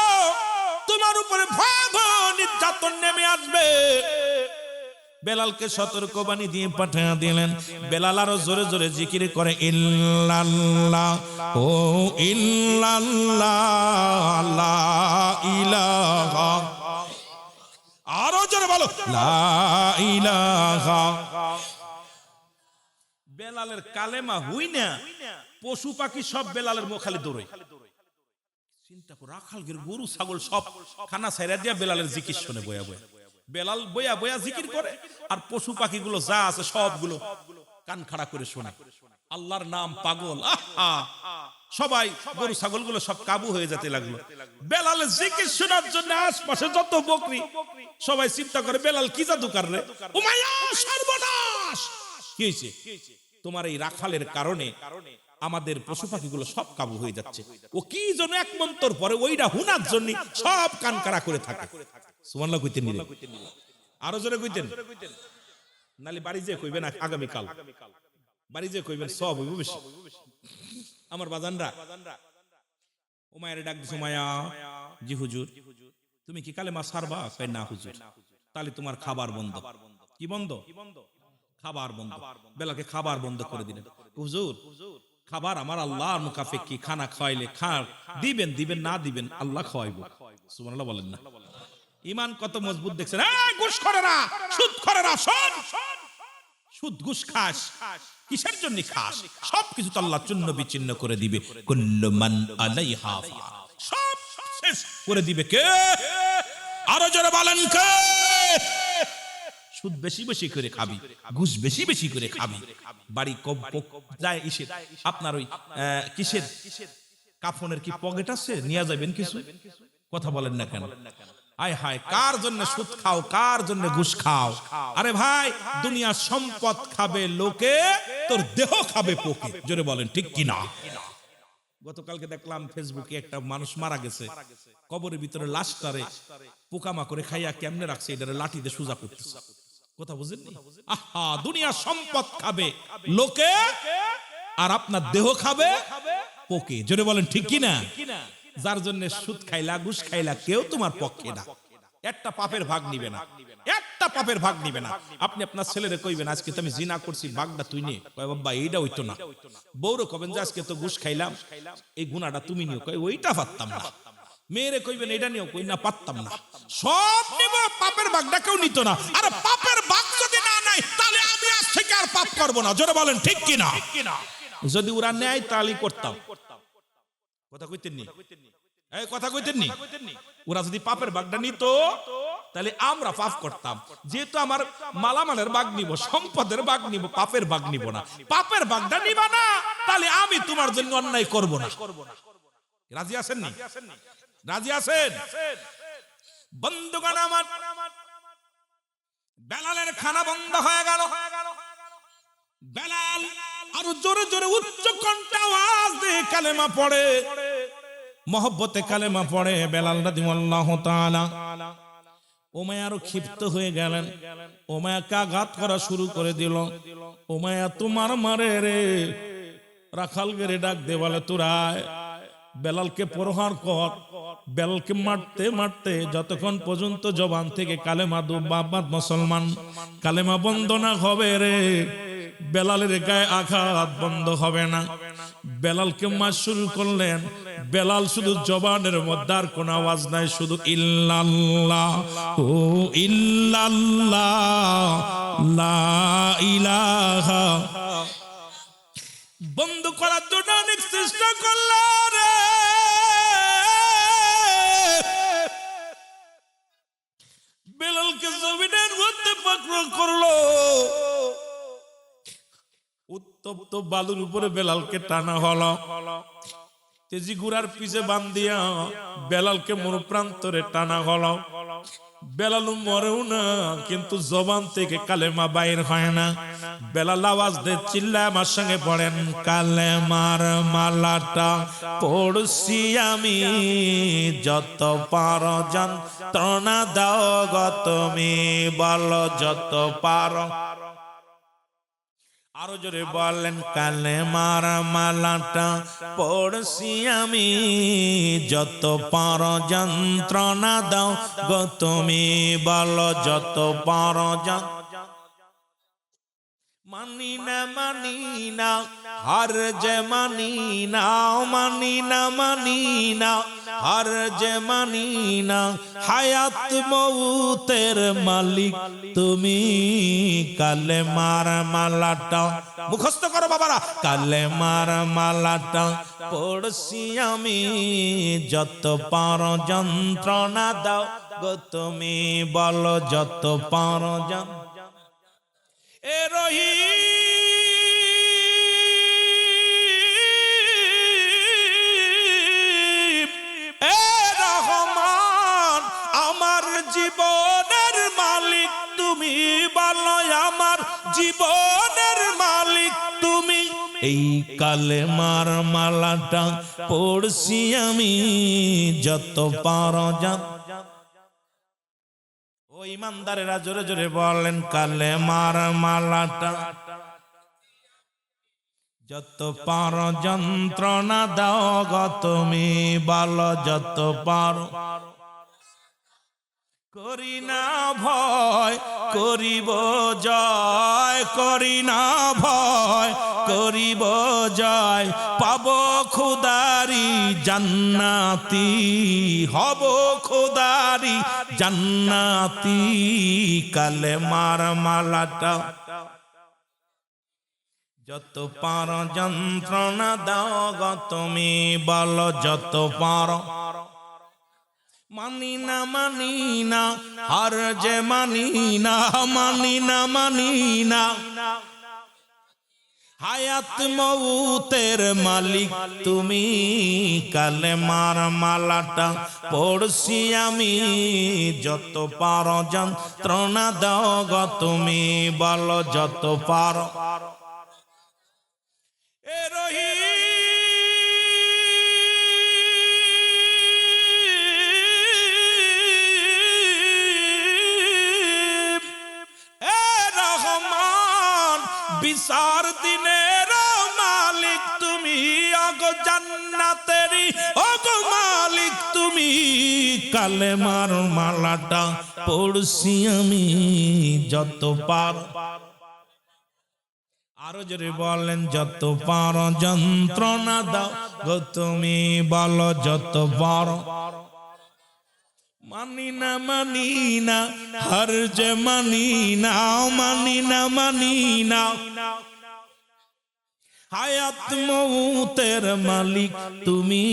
তোমার উপরে ভয়াবহ নির্যাতন নেমে আসবে। বেলালকে সতর্কবাণী দিয়ে পাঠিয়ে দিলেন। বেলাল আরো জোরে জোরে জিকির করে, ইল্লাল্লাহ ও ইল্লাল্লাহ লা ইলাহা, আরো জোরে বলো লা ইলাহা। বেলালের কালেমা হুই না, পশু পাখি সব বেলালের মুখালে দৌড়ে। চিন্তা করো, রাখাল গরু ছাগল সব খানা ছাইরা দিয়া বেলালের জিকির শুনে বয়া বয়া। বেলাল বয়া বয়া জিকির করে, আর পশু পাখিগুলো যা আছে সবগুলো কান খাড়া করে শোনে। আল্লাহর নাম পাগল, আহা সবাই গরু ছাগলগুলো সব কাবু হয়ে যেতে লাগলো। বেলালের জিকির শোনার জন্য আশপাশে যত বকরি সবাই চিন্তা করে বেলাল কি জাদুকার রে। উমাইয়া সর্বনাশ, কি হয়েছে? তোমার এই রাখালের কারণে আমাদের পশু পাখিগুলো সব কাবু হয়ে যাচ্ছে। ও কি যেন এক মন্তর পরে ওইটা হুনার জন্য সব কান কারা করে থাকে। সুবহানাল্লাহ কইতেন নিলে আরো জোরে কইতেন, নালে বাড়ি যে কইবেন আগামী কাল, বাড়ি যে কইবেন সব হইব বেশি। আমার বাজানরা উমায়ের ডাক দিছে, উমায়া জি হুজুর তুমি কি কালেমা সারবা? কয় না হুজুর। তাহলে তোমার খাবার বন্ধ। কি বন্ধ? খাবার বন্ধ। বেলাকে খাবার বন্ধ করে দিলেন। হুজুর খাবার আমার আল্লাহর মুকাফেকি, খানা খাওয়াইলে দিবেন, দিবেন না দিবেন আল্লাহ খাওয়াইবো। সুবহানাল্লাহ বলেন না? ঈমান কত মজবুত দেখছেন। এই ঘুষ করে না, সুদ করে না, শোন সুদ ঘুষ খাস কিসের জন্য খাস? সবকিছু তো আল্লাহ চূন্য বিচ্ছিন্ন করে দিবে। কুল্লু মান আলাইহা ফান, সব শেষ করে দিবে কে? আরো জোরে বলেন কে? সুদ বেশি বেশি করে খাবি, ঘুষ বেশি বেশি করে খাবি, বাড়ি কব যায় ইসে আপনার ওই কিসের কাফনের কি পকেট আছে, নিয়ে যাবেন কিছু? কথা বলেন না কেন? আয় হায়, কার জন্য সুদ খাও, কার জন্য ঘুষ খাও? আরে ভাই দুনিয়ার সম্পদ খাবে লোকে, তোর দেহ খাবে পোকে। জোরে বলেন ঠিক কিনা? গতকালকে দেখলাম ফেসবুকে একটা মানুষ মারা গেছে, কবরের ভিতরে লাশটারে পোকামাকড়ে খাইয়া কেমনে রাখছে, এটারে লাঠি দিয়ে সোজা করতেছে। কথা বুঝেননি? আহা, দুনিয়ার সম্পদ খাবে লোকে আর আপনার দেহ খাবে পোকে। জোরে বলেন ঠিক কিনা? যার জন্য সুদ খাইলা ঘুষ খাইলা কেউ তোমার পক্ষে না। একটা পাপের ভাগ নিবে না, একটা পাপের ভাগ নিবে না। আপনি আপনার ছেলেরে কইবেন আজকে তো আমি জিনা করছি, ভাগটা তুই নে। কয় বাবা এইটা হইতো না। বউরে কবেন যে আজকে তো ঘুষ খাইলাম, এই গুনাহটা তুমি নিও। কয় ওইটা পারতাম না। মেয়েরে কইবেন এটা নিও, কই না পারতাম না। সব নিব, পাপের ভাগটা কেউ নিত না। আরে পাপের ভাগ যদি না নাই তাহলে আমি আজ থেকে আর পাপ করব না। জোরে বলেন ঠিক কিনা? যদি ওরা নেয় তাহলে করতাম। কথা কইতেন নি? এই কথা কইতেন নি? ওরা যদি পাপের ভাগটা নিত তাহলে আমরা পাপ করতাম। যেহেতু আমার মালামালের ভাগ নিব, সম্পদের ভাগ নিব, পাপের ভাগ নিব না। পাপের ভাগটা নিবা না তাহলে আমি তোমার জন্য অন্যায় করব না। রাজি আছেন নি? রাজি আছেন? বন্ধুগণ আমার, বেলালের খানা বন্ধ হয়ে গেল। বেলাল আরো জোরে জোরে উচ্চ কণ্ঠে আওয়াজ দিয়ে কালেমা পড়ে, মহব্বতে কালেমা পড়ে বেলাল রাদিয়াল্লাহু তাআলা। উমাইয়া আরো ক্ষিপ্ত হয়ে গেলেন, উমাইয়াকে আঘাত করা শুরু করে দিল। উমাইয়া তোমার মারে রে। রাখাল গেরে ডাক দে, বলে তোরা বেলালকে প্রহার কর। বেলালকে মারতে মারতে যতক্ষণ পর্যন্ত জবান থেকে কালেমা দু বাবা মুসলমান কালেমা বন্ধ না হবে রে, বেলালের গায়ে আঘাত বন্ধ হবে না। বেলালকে মার শুরু করলেন। বেলাল শুধু জবানের মধ্যে আর কোন আওয়াজ নাই, শুধু ইল্লাল্লাহ ও ইল্লাল্লাহ লা ইলাহা। বন্ধ করার জন্য অনেক চেষ্টা করল রে, বেলালকে জমিনের মধ্যে পাকড়াও করলো। উত্তপ্ত বালুর উপরে বেলালকে টানা হলো, তেজি গুড়ার পিছে বান্ধিয়া বেলালকে মরুপ্রান্তরে টানা হলো। বেলাল মরেও না, কিন্তু জবান থেকে কালেমা বাইর হয় না। বেলাল আওয়াজ দিয়ে চিল্লায় আমার সঙ্গে পড়েন, কালেমার মালাটা পড়ছি আমি, যত পারো যন্ত্রণা দাও গো তুমি, বলো যত পারো। আরো জোরে বলেন, কালেমার মালাটা পড়ছি আমি, যত পারো যন্ত্রণা দাও গো তুমি, বলো যত পারো। মানি না মানি না হার যে মানি না, মানি না মানি না হার যে মানি না, হায়াত মউতের মালিক তুমি, কালেমার মালাটা মুখস্থ করো বাবারা। কালেমার মালাটা পড়ছি আমি, যত পারো যন্ত্রণা দাও গো তুমি, বলো যত পারো। এ রহিম জীবনের মালিক তুমি, বলো আমার জীবনের মালিক তুমি। এই কালেমার মালাটা পড়ছি আমি যত পারো জান। ও ইমানদারেরা জোরে জোরে বলেন, কালেমার মালাটা যত পারো যন্ত্রণা দাও গো তুমি, বলো যত পারো। করি না ভয় করিব জয়, করি না ভয় করিব জয়, পাব খোদারি জান্নাতি, হব খোদারি জান্নাতি। কালেমার মালাটা যত পারো যন্ত্রণা দাও গো তুমি, বলো যত পারো। মানি না মানি না হার যে মানি না, মানি না মানি না। হায়াত মউতের মালিক তুমি, কালেমার মালাটা পড়ছি আমি যত পারো যন্ত্রণা দাও গো তুমি, বলো যত পারো। এ রহিম বিচার দিনের মালিক তুমি, ওগো জান্নাতেরই ওগো মালিক তুমি। কালেমার মালাটা পড়ছি আমি যত পারো। আরো জোরে বলেন, যত পারো যন্ত্রণা দাও গো তুমি, বলো যত পারো। মানি না মানি না হার যে মানি না, মানি না মানি না। হায়াত মউতের মালিক তুমি,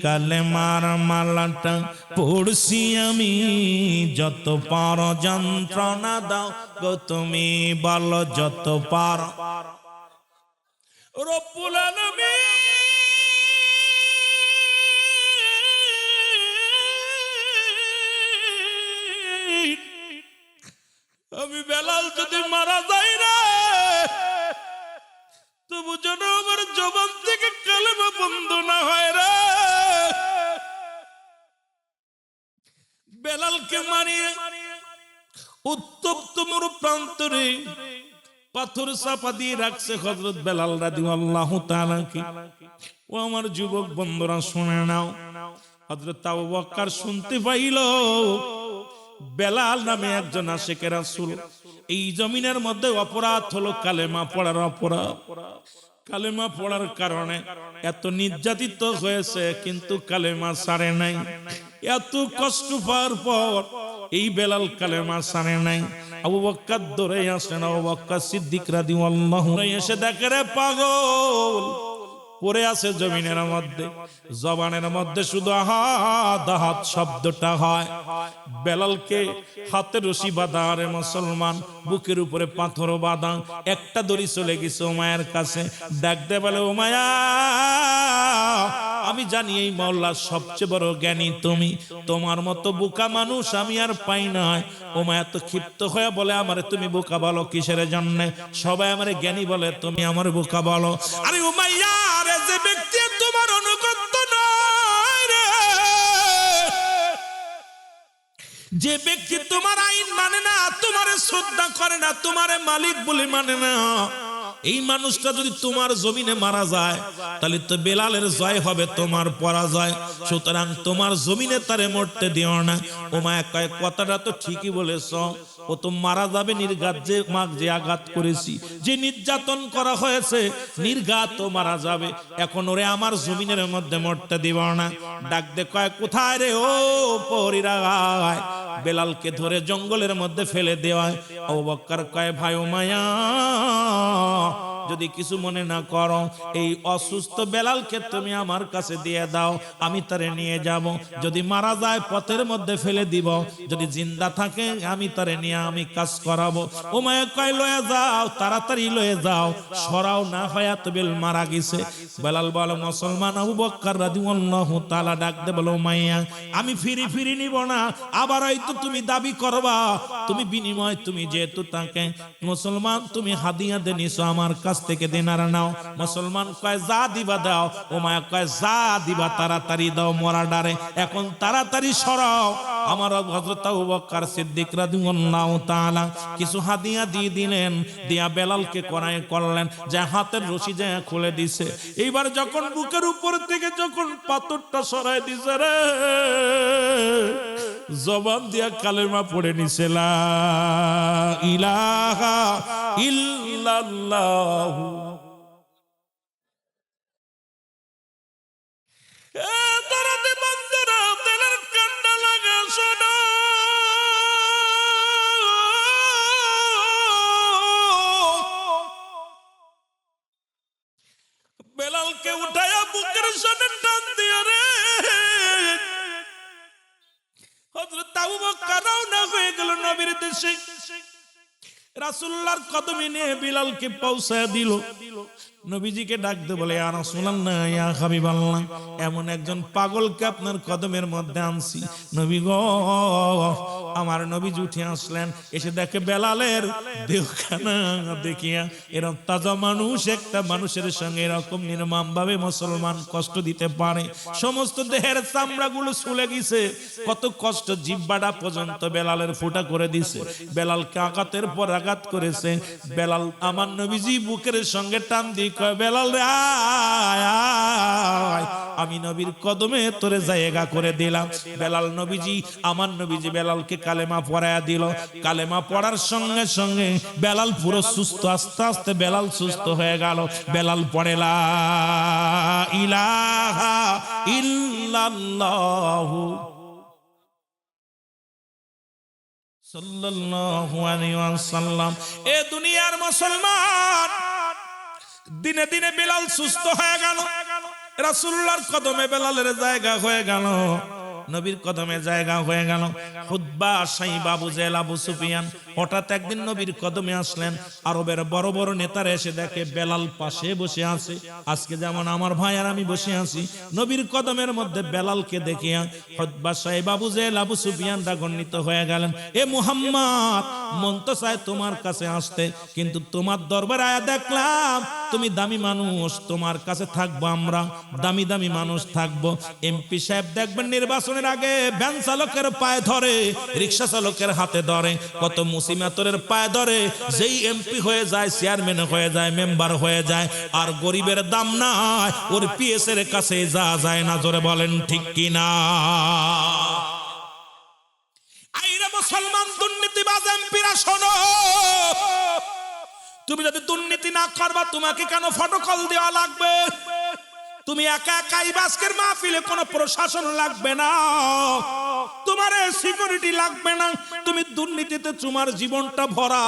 কালেমার মালাটা পড়ছি আমি যত পারো যন্ত্রণা দাও গো তুমি, বলো যত পারো। রব্বুল আলামিন আমি বেলাল যদি মারা যাই রে, তবু যেন আমার জবান থেকে কালেমা বন্ধ না হয় রে। বেলালকে মারিয়ে উত্তপ্ত মরু প্রান্তরে পাথর চাপা দিয়ে রাখছে হযরত বেলাল রাদিয়াল্লাহু তাআলা কি। ও আমার যুবক বন্ধুরা শুনে নাও, হযরত আবু বকর শুনতে পাইল বেলাল নামে একজন আশিকে রাসূল এই জমিনের মধ্যে অপরাধ হলো কালেমা পড়ার অপরাধ। কালেমা পড়ার কারণে এত নির্যাতিত হয়েছে, কিন্তু কালেমা ছাড়ে নাই। এত কষ্ট পাওয়ার পর এই বেলাল কালেমা ছাড়ে নাই। আবু বকর দৌড়ে আসেন, আবু বকর সিদ্দিক রাদিয়াল্লাহু আনহু এসে দেখে রে পাগল পড়ে আছে জমিনের মধ্যে, জবানের মধ্যে শুধু আহাদ আহাদ শব্দটা হয়। বেলালকে হাতে রশি বাঁধা রে মুসলমান, বুকের উপরে পাথর বাঁধা, একটা দড়ি চলে গেছে উমায়ের কাছে। ডাকতে বলে, উমায়া আমি জানি এই মওলার সবচেয়ে বড় জ্ঞানী তুমি, তোমার মতো বোকা মানুষ আমি আর পাই নাই। উমায়া তো ক্ষিপ্ত হয়ে বলে, আমারে তুমি বোকা বলো কিসের জন্য? সবাই আমারে জ্ঞানী বলে, তুমি আমার বোকা বলো। আরে উমাইয়া রে, যে ব্যক্তি তোমার অনুগত নয় রে, যে ব্যক্তি তোমার আইন মানে না, তোমারে শ্রদ্ধা করে না, তোমারে মালিক বলে মানে না, এই মানুষটা যদি তোমার জমিনে মারা যায় তাহলে তো বেলালের জয় হবে, তোমার পরাজয়। সুতরাং তোমার জমিনে তারে মরতে দিও না। উমায়া কয়, কথাটা তো ঠিকই বলেছ, ও তো মারা যাবে নির্ঘাত, যে মাগ যে আঘাত করেছি, যে নির্যাতন করা হয়েছে, নির্ঘাত তো মারা যাবে। এখন ওরে আমার জমিনের মধ্যে মরতে দিব না। ডাক দে কয়, কোথায় রে ও পরিরা? বেলালকে ধরে জঙ্গলের মধ্যে ফেলে দেওয়ায়। আবু বকর কয়, ভাই উমায়া যদি কিছু মনে না করো, এই অসুস্থ বেলালকে তুমি আমার কাছে দিয়ে দাও, আমি তারে নিয়ে যাব। যদি মারা যায় পথের মধ্যে ফেলে দিব, যদি জিন্দা থাকে আমি তারে নিয়ে আমি কাজ করাবো। উমাইয়া কয় লয়ে যাও, তাড়াতাড়ি লয়ে যাও, সরাও না হয় বেল মারা গেছে। বেলাল বলে মুসলমান আবু বকর রাদিয়াল্লাহু তাআলা ডাক দে বলো উমাইয়া, আমি ফিরি নিব না, আবার হয়তো তুমি দাবি করবা, তুমি বিনিময় তুমি যেহেতু তাকে মুসলমান তুমি হাদিয়া দে নিছো আমার কাছ থেকে দিনার নাও। মুসলমান কয় যা দিবা দাও। উমাইয়া কয় যা দিবা তাড়াতাড়ি দাও, মরা ডারে এখন তাড়াতাড়ি সরাও। আমার হযরত আবু বকর সিদ্দিক রাদিয়াল্লাহু তাআলা কিছু হাদিয়া দিয়ে দিলেন, দিয়া বেলালকে কোরআনে করলেন যে হাতের রশি যে খুলে দিছে। এইবার যখন বুকের উপর থেকে যখন পাথরটা সরাই দিছে রে, জবান দিয়া কালেমা পড়ে নিছে লা ইলাহা ইল্লাল্লাহ। বেলালকে উঠায়া বুকের সাথে টান দিয়ে রে হযরত আবু বকর রওনা হয়ে গেল নবীর দেশে। রাসূলুল্লাহর কদমে নিয়ে বিলালকে পৌঁছায় দিল। নবীজিকে ডাক দিয়ে বলে ইয়া রাসূলুল্লাহ ইয়া হাবিবাল্লাহ, এমন একজন পাগলকে আপনার কদমের মধ্যে আনছি। নবী গো, আমার নবীজি উঠে আসলেন, এসে দেখে বেলালের দেহখানা দেখিয়া এরকম তাজা মানুষ একটা মানুষের সঙ্গে এরকম নির্মম ভাবে মুসলমান কষ্ট দিতে পারে। সমস্ত দেহের চামড়াগুলো ছুলে গেছে, কত কষ্ট, জিহ্বাটা পর্যন্ত বেলালের ফোঁটা করে দিছে। বেলালকে আঘাতের পর আঘাত করেছে। বেলাল আমার নবীজি বুকের সঙ্গে টান দিয়ে কয় বেলাল রে আয় আয়, আমি নবীর কদমে তোরে জায়গা করে দিলাম। বেলাল নবীজি আমার নবীজি বেলালকে কালেমা পড়ায়া দিল। কালেমা পড়ার সঙ্গে সঙ্গে বেলাল পুরো সুস্থ, আস্তে আস্তে বেলাল সুস্থ হয়ে গেল। বেলাল পড়ে লা ইলাহা ইল্লাল্লাহু সাল্লাল্লাহু আলাইহি ওয়াসাল্লাম। এ দুনিয়ার মুসলমান, দিনে দিনে বেলাল সুস্থ হয়ে গেল। রাসূলুল্লাহর কদমে বেলালের জায়গা হয়ে গেল, নবীর কদমে জায়গা হয়ে গেল। খুতবা সাইবা আবু জেহেল আবু সুফিয়ান হঠাৎ একদিন নবীর কদমে আসলেন। আরবের বড় বড় নেতারা এসে দেখে বেলাল পাশে বসে আছে। আজকে যেমন আমার ভাই আর আমি বসে আছি, নবীর কদমের মধ্যে বেলালকে দেখিয়া খুতবা সাইবা আবু জেহেল আবু সুফিয়ান রাগান্বিত হয়ে গেলেন। এ মুহাম্মদ, মন তো চায় তোমার কাছে আসতে, কিন্তু তোমার দরবারে আয়া দেখলাম তুমি দামি মানুষ, তোমার কাছে থাকবো আমরা, দামি দামি মানুষ থাকবো। এমপি সাহেব দেখবেন নির্বাচনের আগে ভ্যান চালকের পায়ে ধরে, রিক্সা চালকের হাতে ধরে, কত মুসিমাতরের পায়ে ধরে। যেই এমপি হয়ে যায়, চেয়ারম্যান হয়ে যায়, মেম্বার হয়ে যায়, আর গরিবের দাম নাই, ওর পিএস এর কাছে যাওয়া যায় না। জোরে বলেন ঠিক কিনা? আইরে মুসলমান দুর্নীতিবাজ এমপিরা শোনো, তুমি যদি দুর্নীতি না করবা তোমাকে কেন ফটোকল দেওয়া লাগবে? তুমি একা একাই বাসকের মাহফিলে কোনো প্রশাসন লাগবে না, তোমার সিকিউরিটি লাগবে না। তুমি দুর্নীতিতে তোমার জীবনটা ভরা।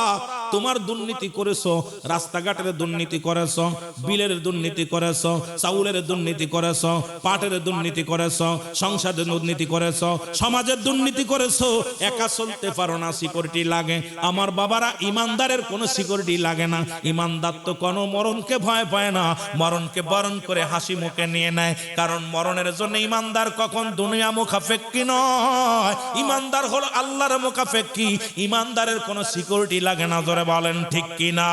তোমার দুর্নীতি করেছো, রাস্তাঘাটের দুর্নীতি করেছো, বিলের দুর্নীতি করেছো, চাউলের দুর্নীতি করেছো, পাটের দুর্নীতি করেছো, সংসদের দুর্নীতি করেছো, সমাজের দুর্নীতি করেছো। একা চলতে পারো না, সিকিউরিটি লাগে। আমার বাবারা, ইমানদারের কোনো সিকিউরিটি লাগে না। ইমানদার তো কোনো মরণকে ভয় পায় না, মরণকে বরণ করে হাসি মুখে নিয়ে নেয়। কারণ মরণের জন্য ইমানদার কখন দুনিয়া মুখাফেক্কি নয়, ইমানদার হলো আল্লাহর মুখাফেক্কি। ইমানদারের কোনো সিকিউরিটি লাগে না। জোরে বলেন ঠিক কিনা?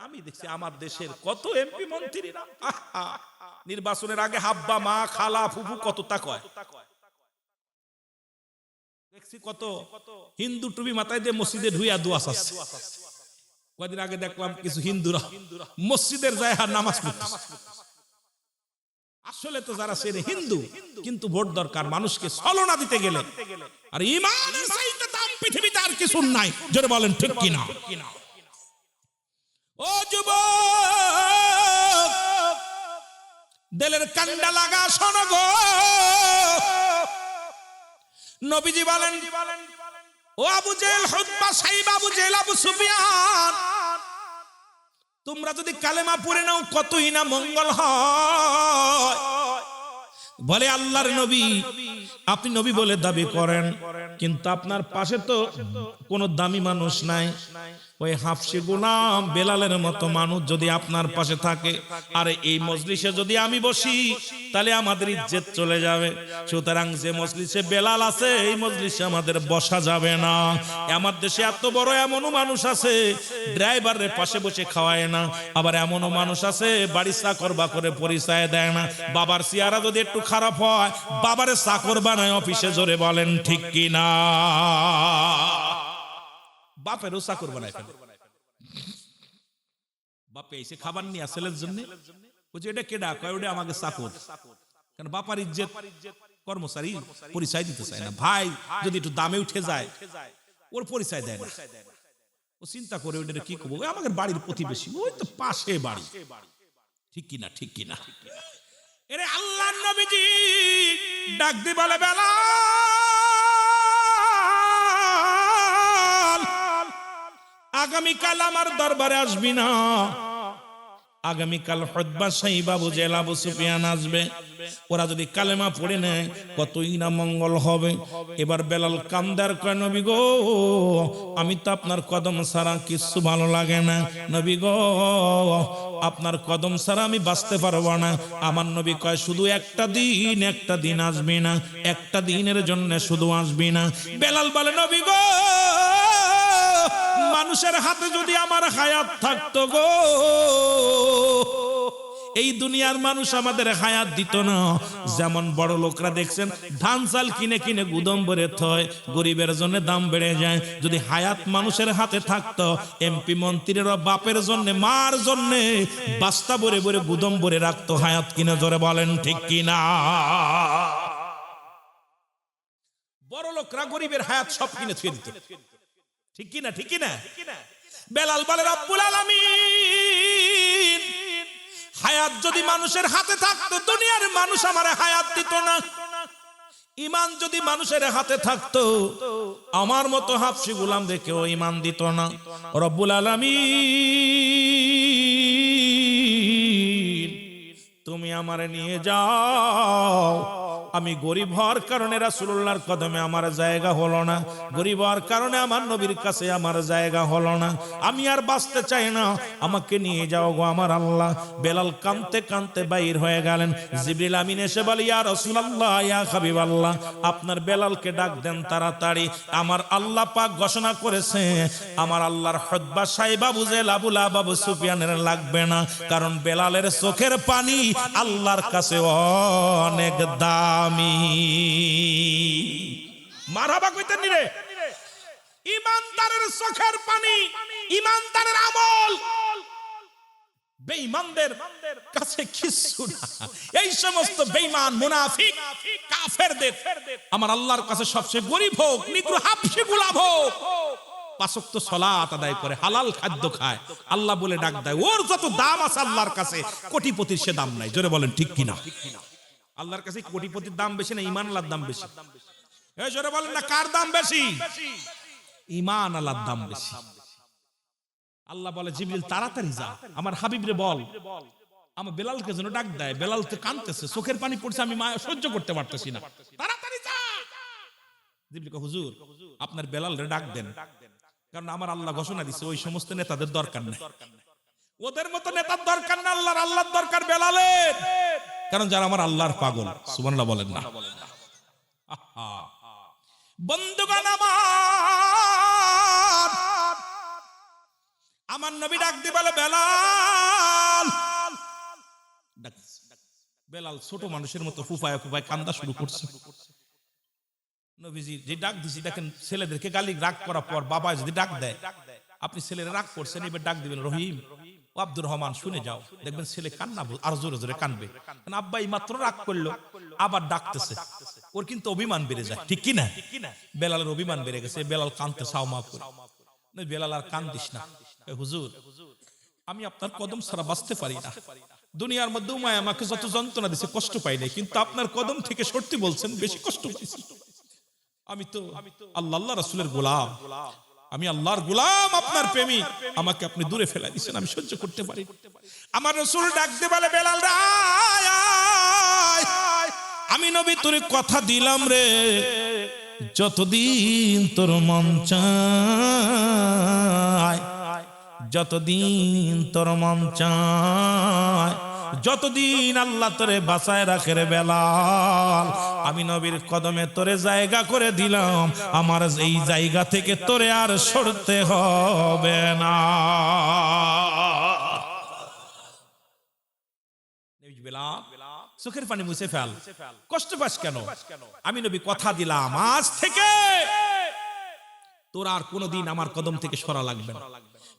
আমি দেখছি আমার দেশের কত এমপি মন্ত্রীরা নির্বাচনের আগে হাব্বা, মা, খালা, ফুফু কত তা কয়। দেখছি কত হিন্দু টুপি মাথায় দিয়ে মসজিদে ঢুইয়া দোয়া চাচ্ছে। কয়েকদিন আগে দেখলাম কিছু হিন্দুরা মসজিদের যায় আর নামাজ পড়ছে। আসলে তো যারা সেরে হিন্দু, কিন্তু ভোট দরকার মানুষকে ছলনা দিতে গেলে। আর ইমানের চাইতে দাম পৃথিবীতে আর কিছু নাই। জোরে বলেন ঠিক কিনা? ও যুবক, দিলের কান্ডা লাগা শোনো গো। নবীজি বলেন ও আবু জেহেল, উতবা, সাইবা, আবু জেহেল, আবু সুফিয়ান, তোমরা যদি কালেমা পড়ে নাও কতই না মঙ্গল হয়। বলে আল্লাহর নবী, আপনি নবী বলে দাবি করেন, কিন্তু আপনার পাশে তো কোনো দামি মানুষ নাই। ওই হাফসি গোলাম বেলালের মতো মানুষ যদি আপনার পাশে থাকে, আর এই মজলিসে যদি আমি বসি, তাহলে আমাদের ইজ্জত চলে যাবে। সুতরাং যে মজলিসে বেলাল আছে, এই মজলিসে আমাদের বসা যাবে না। আমার দেশে এত বড় এমনও মানুষ আছে ড্রাইভারের পাশে বসে খাওয়ায় না, আবার এমনও মানুষ আছে বাড়ির চাকর বাকরে পরিচয় দেয় না। বাবার চেহারা যদি একটু খারাপ হয়, বাবারে চাকর বানায় অফিসে, জোরে বলেন ঠিক কি না? বাপেরও চাকর বানায় ফেলে। বাপে এসে খাবার নিয়ে ছেলের জন্য, বলছে এটা কেডা? কয় ওটা আমাকে চাকর। কারণ বাপার ইজ্জত কর্মচারী পরিচয় দিতে চায় না। ভাই যদি একটু দামে উঠে যায়, ওর পরিচয় দেয় না। ও চিন্তা করে ওটা কি করবো, আমাদের বাড়ির প্রতিবেশী, ওই তো পাশে বাড়ি। ঠিক কিনা? ঠিক কিনা? এরে আল্লাহর নবীজি ডাক দিয়ে বলে, বেলাল, আগামীকাল আমার দরবারে আসবি না। আগামীকাল উতবা, সাইবা, আবু জেহেল, আবু সুফিয়ান আসবে। ওরা যদি কালেমা পড়ে নেয় কতই না মঙ্গল হবে। এবার বেলাল কান্দার কয়, নবী গো, আমি তো আপনার কদম ছাড়া কিছু ভালো লাগে না। নবী গো, আপনার কদম ছাড়া আমি বাঁচতে পারবো না। আমার নবী কয়, শুধু একটা দিন আসবি না, একটা দিনের জন্য শুধু আসবি না। বেলাল বলে, নবী গো, মানুষের হাতে যদি আমার হায়াত থাকতো গো, এই দুনিয়ার মানুষ আমাদের হায়াত দিত না। যেমন বড় লোকরা দেখছেন ধান চাল কিনে কিনে গুদম ভরে থয়, গরিবের জন্য দাম বেড়ে যায়। যদি হায়াত মানুষের হাতে থাকতো, এমপি মন্ত্রীরা বাপের জন্য, মার জন্য বাস্তা ভরে ভরে গুদম ভরে রাখতো হায়াত কিনে, জোরে বলেন ঠিক কিনা? বড় লোকরা গরিবের হায়াত সব কিনে ছুঁয়ে দিত। ঠিক কিনা? ঠিক কিনা? বেলাল বলে, রব্বুল আলামিন, হায়াত যদি মানুষের হাতে থাকতো, দুনিয়ার মানুষ আমার হায়াত দিত না। ঈমান যদি মানুষের হাতে থাকতো, আমার মতো হাফসি গোলাম দেখেও ঈমান দিত না। রব্বুল আলামিন, তুমি আমারে নিয়ে যাও। আমি গরিব হওয়ার কারণে রাসূলুল্লাহর কদমে আমার জায়গা হলো না, গরিব হওয়ার কারণে আমার নবীর কাছে আমার জায়গা হলো না। আমি আর বাঁচতে চাই না, আমাকে নিয়ে যাও গো আমার আল্লাহ। বেলাল কাঁদতে কাঁদতে বাইর হয়ে গেলেন। জিবরিল আমিন এসে বলে, ইয়া রাসূলুল্লাহ, ইয়া হাবিবাল্লাহ, আপনার বেলালকে ডাক দেন তাড়াতাড়ি। আমার আল্লাহ পাক ঘোষণা করেছে, আমার আল্লাহর উতবা, সাইবা, আবু জেহেল, আবু লাহাব, আবু সুফিয়ানের লাগবে না, কারণ বেলালের চোখের পানি আল্লাহর কাছে অনেক দামি। মারহাবা কইতেন নি রে? ঈমানদারের চোখের পানি, ঈমানদারের আমল বেঈমানদের কাছে কিছু না। এই সমস্ত বেঈমান, মুনাফিক, কাফেরদের আমার আল্লাহর কাছে সবচেয়ে গরিব হোক, নিগ্রো হাফসি গোলাম হোক, পাঁচ ওয়াক্ত সালাত আদায় করে, হালাল খাদ্য খায়, আল্লাহ বলে ডাক দেয়, ওর যত দাম আছে আল্লাহর কাছে কোটিপতির সে দাম নাই। জোরে বলেন ঠিক কিনা? আল্লাহর কাছে কোটিপতির দাম বেশি না ঈমান আল্লাহর দাম বেশি? এই জোরে বলেন না, কার দাম বেশি? ঈমান আল্লাহর দাম বেশি। আল্লাহ বলে, জিবরিল তাড়াতাড়ি যা, আমার হাবিবরে বল আমার বেলালকে যেন ডাক দেয়। বেলাল তো কাঁদতেছে, চোখের পানি পড়ছে, আমি সহ্য করতে পারতেছি না, তাড়াতাড়ি যা। জিবরিল কয়, হুজুর আপনার বেলালরে ডাক দেন, কারণ আমার আল্লাহ ঘোষণা দিছে ওই সমস্ত নেতাদের দরকার নেই, ওদের মতো নেতার দরকার না, আল্লাহর দরকার বেলালের, কারণ যারা আমার আল্লাহর পাগল। সুবহানাল্লাহ বলেন না? বন্ধুগণ আমার নবী ডাক দিয়ে বলে, বেলাল। বেলাল ছোট মানুষের মতো ফুফায় ফুফায় কান্দা শুরু করছে। নবীজি যে ডাক দিছি, দেখেন ছেলেদেরকে গালি রাগ করার পর বাবা যদি ডাক দেয়, আপনি ছেলেরা রাগ করছেন, এবার ডাক দিবেন, রহিম ও আব্দুর রহমান শুনে যাও, দেখবেন ছেলে কান্না আর জোরে জোরে কানবে। আব্বা এই মাত্র রাগ করলো, আবার ডাকতেছে, ওর কিন্তু অভিমান বেড়ে যায়। ঠিক কিনা? বেলালের অভিমান বেড়ে গেছে, বেলাল কানতে চাও মাফ করে। বেলাল আর কান্দিস না, হুজুর আমি আপনার কদম ছাড়া বাঁচতে পারি না, দুনিয়ার মধ্যে উমায় আমাকে যত যন্ত্রণা দিছে কষ্ট পাই নাই, কিন্তু আপনার কদম থেকে সরতে বলছেন, বেশি কষ্ট পাইছি। আমি তো আল্লাহ রাসূলের গোলাম, আমি আল্লাহর গোলাম, আপনার প্রেমিক, আমাকে আপনি দূরে ফেলে দিয়েছেন, আমি সহ্য করতে পারি। আমার রাসূল ডাক দিয়ে বলে, বেলাল রে আয় আয়, আমি নবী তোরে কথা দিলাম রে, যতদিন তোর মন চায়, যতদিন তোর মন চায়, যতদিন আল্লাহ তোরে বাঁচায় রাখে রে বেলাল, আমি নবীর কদমে তোরে জায়গা করে দিলাম, আমার এই জায়গা থেকে তোরে আর সরতে হবে না। বেলাল চোখের পানি মুছে ফেল, কষ্ট পাস কেন? আমি নবী কথা দিলাম, আজ থেকে তোর আর কোনোদিন আমার কদম থেকে সরা লাগবে না।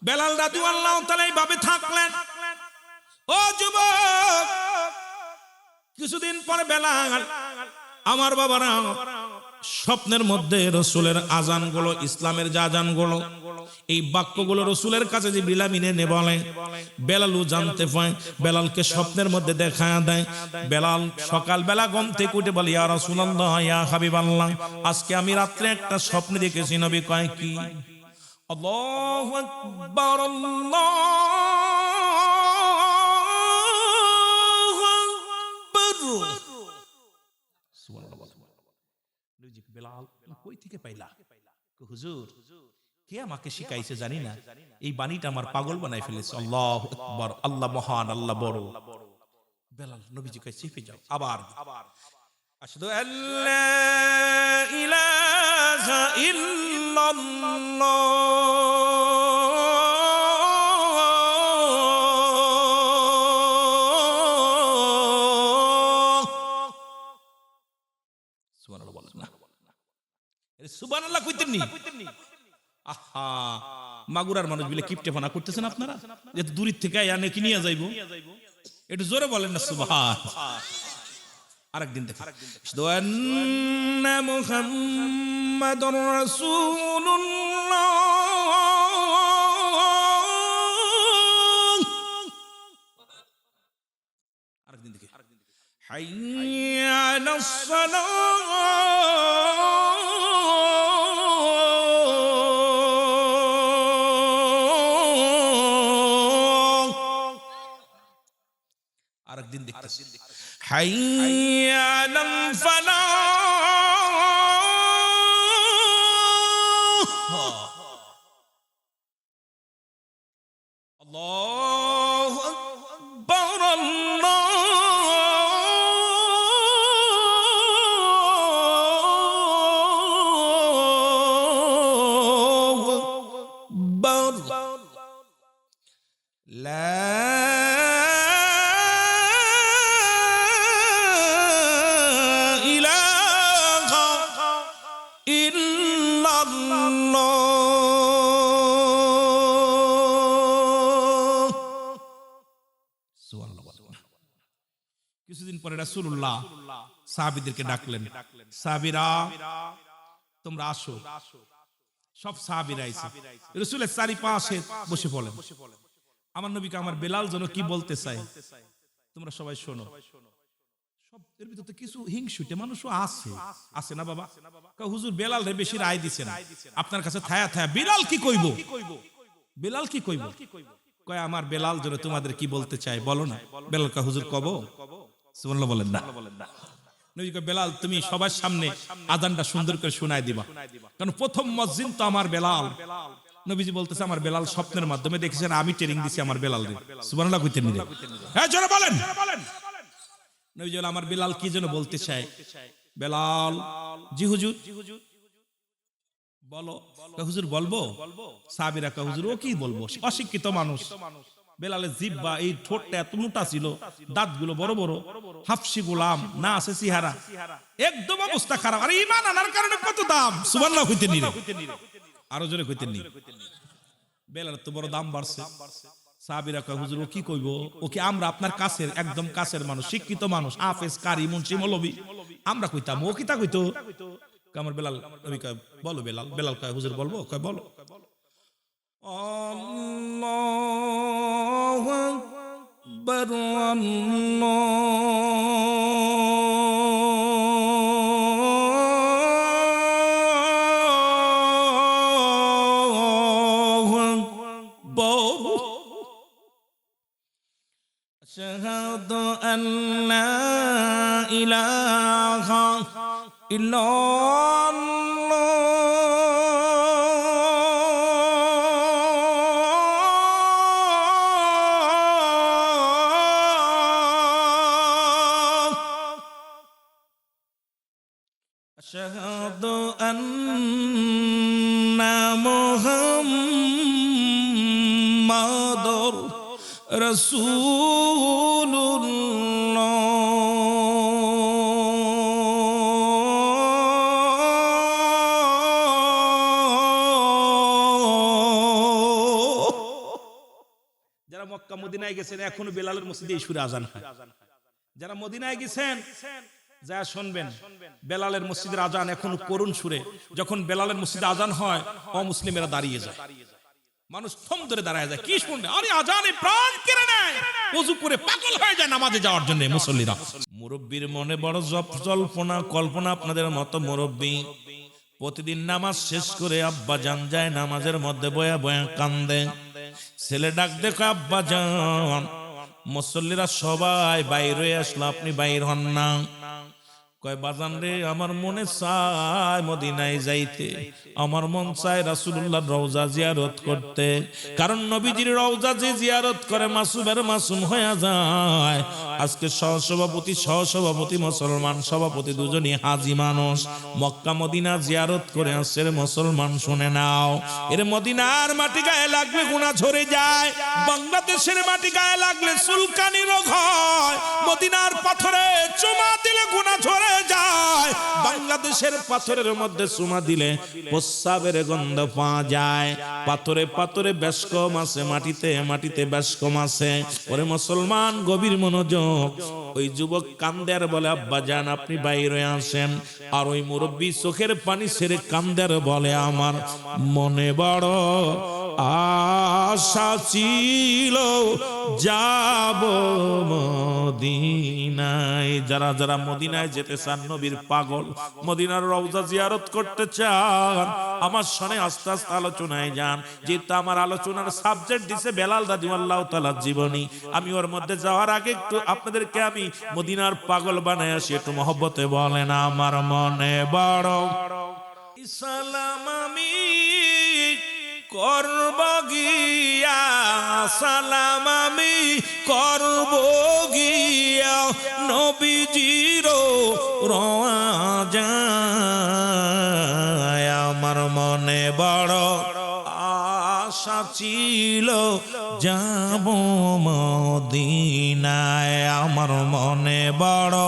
বেলাল রাদিয়াল্লাহু তাআলা এইভাবে থাকলেন। ও যুবক, কিছুদিন পরে বেলাল, আমার বাবারা, স্বপ্নের মধ্যে রাসূলের আজানগুলো, ইসলামের যে আজানগুলো, এই বাক্যগুলো রাসূলের কাছে যে বিলামিনে নে বলে, বেলালও জানতে পায়। বেলালকে স্বপ্নের মধ্যে দেখায়া দেয়। বেলাল সকালবেলা ঘুম থেকে উঠে বলে, ইয়া রাসূলুল্লাহ, ইয়া হাবিবাল্লাহ, আজকে আমি রাত্রে একটা স্বপ্ন দেখেছি। নবী কয় কি? আল্লাহু আকবার, আল্লাহু আকবার। সুবহানাল্লাহ। নবী বেলাল কই থেকে পাইলা? হুজুর, কে আমাকে শিখাইছে জানি না, এই বাণীটা আমার পাগল বানাই ফেলেছে। আল্লাহু আকবার, আল্লাহ মহান, আল্লাহ বড়। বেলাল নবীজি কয় চেপে যাও। আবার আশহাদু আল্লা ইলাহা ইল্লাল্লাহ, সুবহানাল্লাহ বলেন না? এর সুবহানাল্লাহ কইতেন নি? আহা, মাগুরার মানুষ বলে কিপটেপনা করতেছেন আপনারা, এত দূর থেকে আয়া কি নিয়ে যাইবো? একটু জোরে বলেন না সুবহান। আরেকদিন দেখেন, আশহাদু আন্না মুহাম্মাদুর রাসূলুল্লাহ, আরেকদিন দেখেন, হাইয়া আলাস সালাহ, আরেকদিন দেখতেছি, হাইয়া আলাল ফালাহ, আল্লাহু আকবার, আল্লাহু আকবার, লা কিছুদিন পরে রাসূলুল্লাহ সাহাবীদেরকে ডাকলেন, সাহাবীরা তোমরা আসো। সব সাহাবীরা আইছে, রাসূলের চারিপাশে বসে পড়লেন। আমার নবীকে আমার বেলাল যেন কি বলতে চায়, তোমরা সবাই শোনো। সব এর ভিতরে কিছু হিংসুটে মানুষও আছে, আছে না বাবা? হুজুর বেলাল রে বেশি রায় দিছেন আপনার কাছে, থায়া থায়া বেলাল কি কইব, বেলাল কি কইব? কয় আমার বেলাল যেন তোমাদের কি বলতে চায় বলো না। বেলাল কা হুজুর কব? সুবহানাল্লাহ বলেন না? নবী কয়, বেলাল তুমি সবার সামনে আযানটা সুন্দর করে শোনায় দিবা, কারণ প্রথম মুয়াজ্জিন তো আমার বেলাল। নবীজি বলতেছে আমার বেলাল স্বপ্নের মাধ্যমে দেখেছেন, আমি ট্রেনিং দিছি আমার বেলাল রে। সুবহানাল্লাহ কইতেন নি? হ্যাঁ জোরে বলেন। নবীজি বলে আমার বেলাল কি যেন বলতে চায়। বেলাল, জি হুজুর বলো। হুজুর বলবো? সাহাবীরা কয়, হুজুর ও কি বলবো, অশিক্ষিত মানুষ। বেলালের জিহ্বা, এই ঠোঁটটা এত মোটা ছিল, দাঁতগুলো বড় বড়, হাফসি গোলাম না আছে চেহারা, একদম অবস্থা খারাপ। আর ঈমান আনার কারণে কত দাম। সুবহানাল্লাহ কইতেন নি? আরো জোরে কইতেন নি? বেলালের তো বড় দাম বাড়ছে। সাহাবীরা কয়, হুজুর ও কি কইবো, ও কি আমরা আপনার কাছের, একদম কাছের মানুষ, শিক্ষিত মানুষ, হাফেজ, কারি, মুন্সি, মৌলভী, আমরা কইতাম, ও কি তা কইতো? আমার বেলাল, নবী কয় বলো বেলাল। বেলাল কয় হুজুর বলবো? কয় বলো। আল্লাহু আকবার, আল্লাহু আশহাদু আল্লা ইলাহা ইল্লাল্লাহ আশহাদু আন্না মুহাম্মাদুর রাসূলুল্লাহ। যারা মক্কা মদিনায় গেছেন এখনো বেলালের মসজিদে এই সুরে আজান হয়। যারা মদিনায় গেছেন যা শুনবেন, বেলালের মসজিদের আজান এখন করুণ সুরে। যখন বেলালের মসজিদে আজান হয় অমুসলিমেরা দাঁড়িয়ে যায়, মানুষ থম ধরে দাঁড়ায় যায়, কি শুনবে? আরে আজানে প্রাণ কেড়ে নেয়, ওযু করে পাগল হয়ে যায় নামাজে যাওয়ার জন্য মুসল্লিরা। মুরব্বির মনে বড় জল্পনা কল্পনা, আপনাদের মতো মুরব্বি প্রতিদিন নামাজ শেষ করে আব্বা জান যায় নামাজের মধ্যে বয়া বয়া কান্দে। ছেলে ডাক দেখো, আব্বা জান। মুসল্লিরা সবাই বাইর হয়ে আসলো, আপনি বাইর হন না। কয় বাজান রে, আমার মনে চায় মদিনায় যাইতে, আমার মন চায় রাসূলুল্লাহর রওজা জিয়ারত করতে। কারণ নবীজির রওজা যে জিয়ারত করে মাসুমের মাসুম হয়ে যায়। আজকে সহসভাপতি মুসলমান, সভাপতি দুজনই হাজী মানুষ, মক্কা মদিনা জিয়ারত করে আসছে। মুসলমান শুনে নাও, এর মদিনার মাটি গায়ে লাগলে গুনাহ ঝরে যায়, বাংলাদেশের মাটি গায়ে লাগলে চুলকানি রোগ হয়, মদিনার পাথরে চুমা দিলে গুনাহ ঝরে যায়, বাংলাদেশের পাথরের মধ্যে চুমা দিলে প্রস্রাবের গন্ধ পাওয়া যায়। পাথরে পাথরে বেশ কম আছে, মাটিতে মাটিতে বেশ কম আছে। ওরে মুসলমান গভীর মনোযোগ। ওই যুবক কান্দে আর বলে, আব্বা জান আপনি বাইরে আসেন। আর ওই মুরব্বী চোখের পানি ছেড়ে কান্দে আর বলে, আমার মনে বড় আশা ছিল যাব মদিনায়। যারা যারা মদিনায় যেতে চান, নবীর পাগল, মদিনার রওজা জিয়ারত করতে চান, আমার সনে আস্তে আস্তে আলোচনায় যান। যেহেতু আমার আলোচনার সাবজেক্ট দিছে বেলাল রাদিয়াল্লাহু তাআলার জীবনী, আমি ওর মধ্যে যাওয়ার আগে একটু আপনাদেরকে আমি মদিনার পাগল বানায় আসি। একটু মহব্বতে বলেন, আমার মনে বড় সালাম আমি করব গিয়া, সালাম আমি করব গিয়া নবীজির রওজায়। আমার মনে বড় আশা ছিল যাব মদিনায়। আমার মনে বড়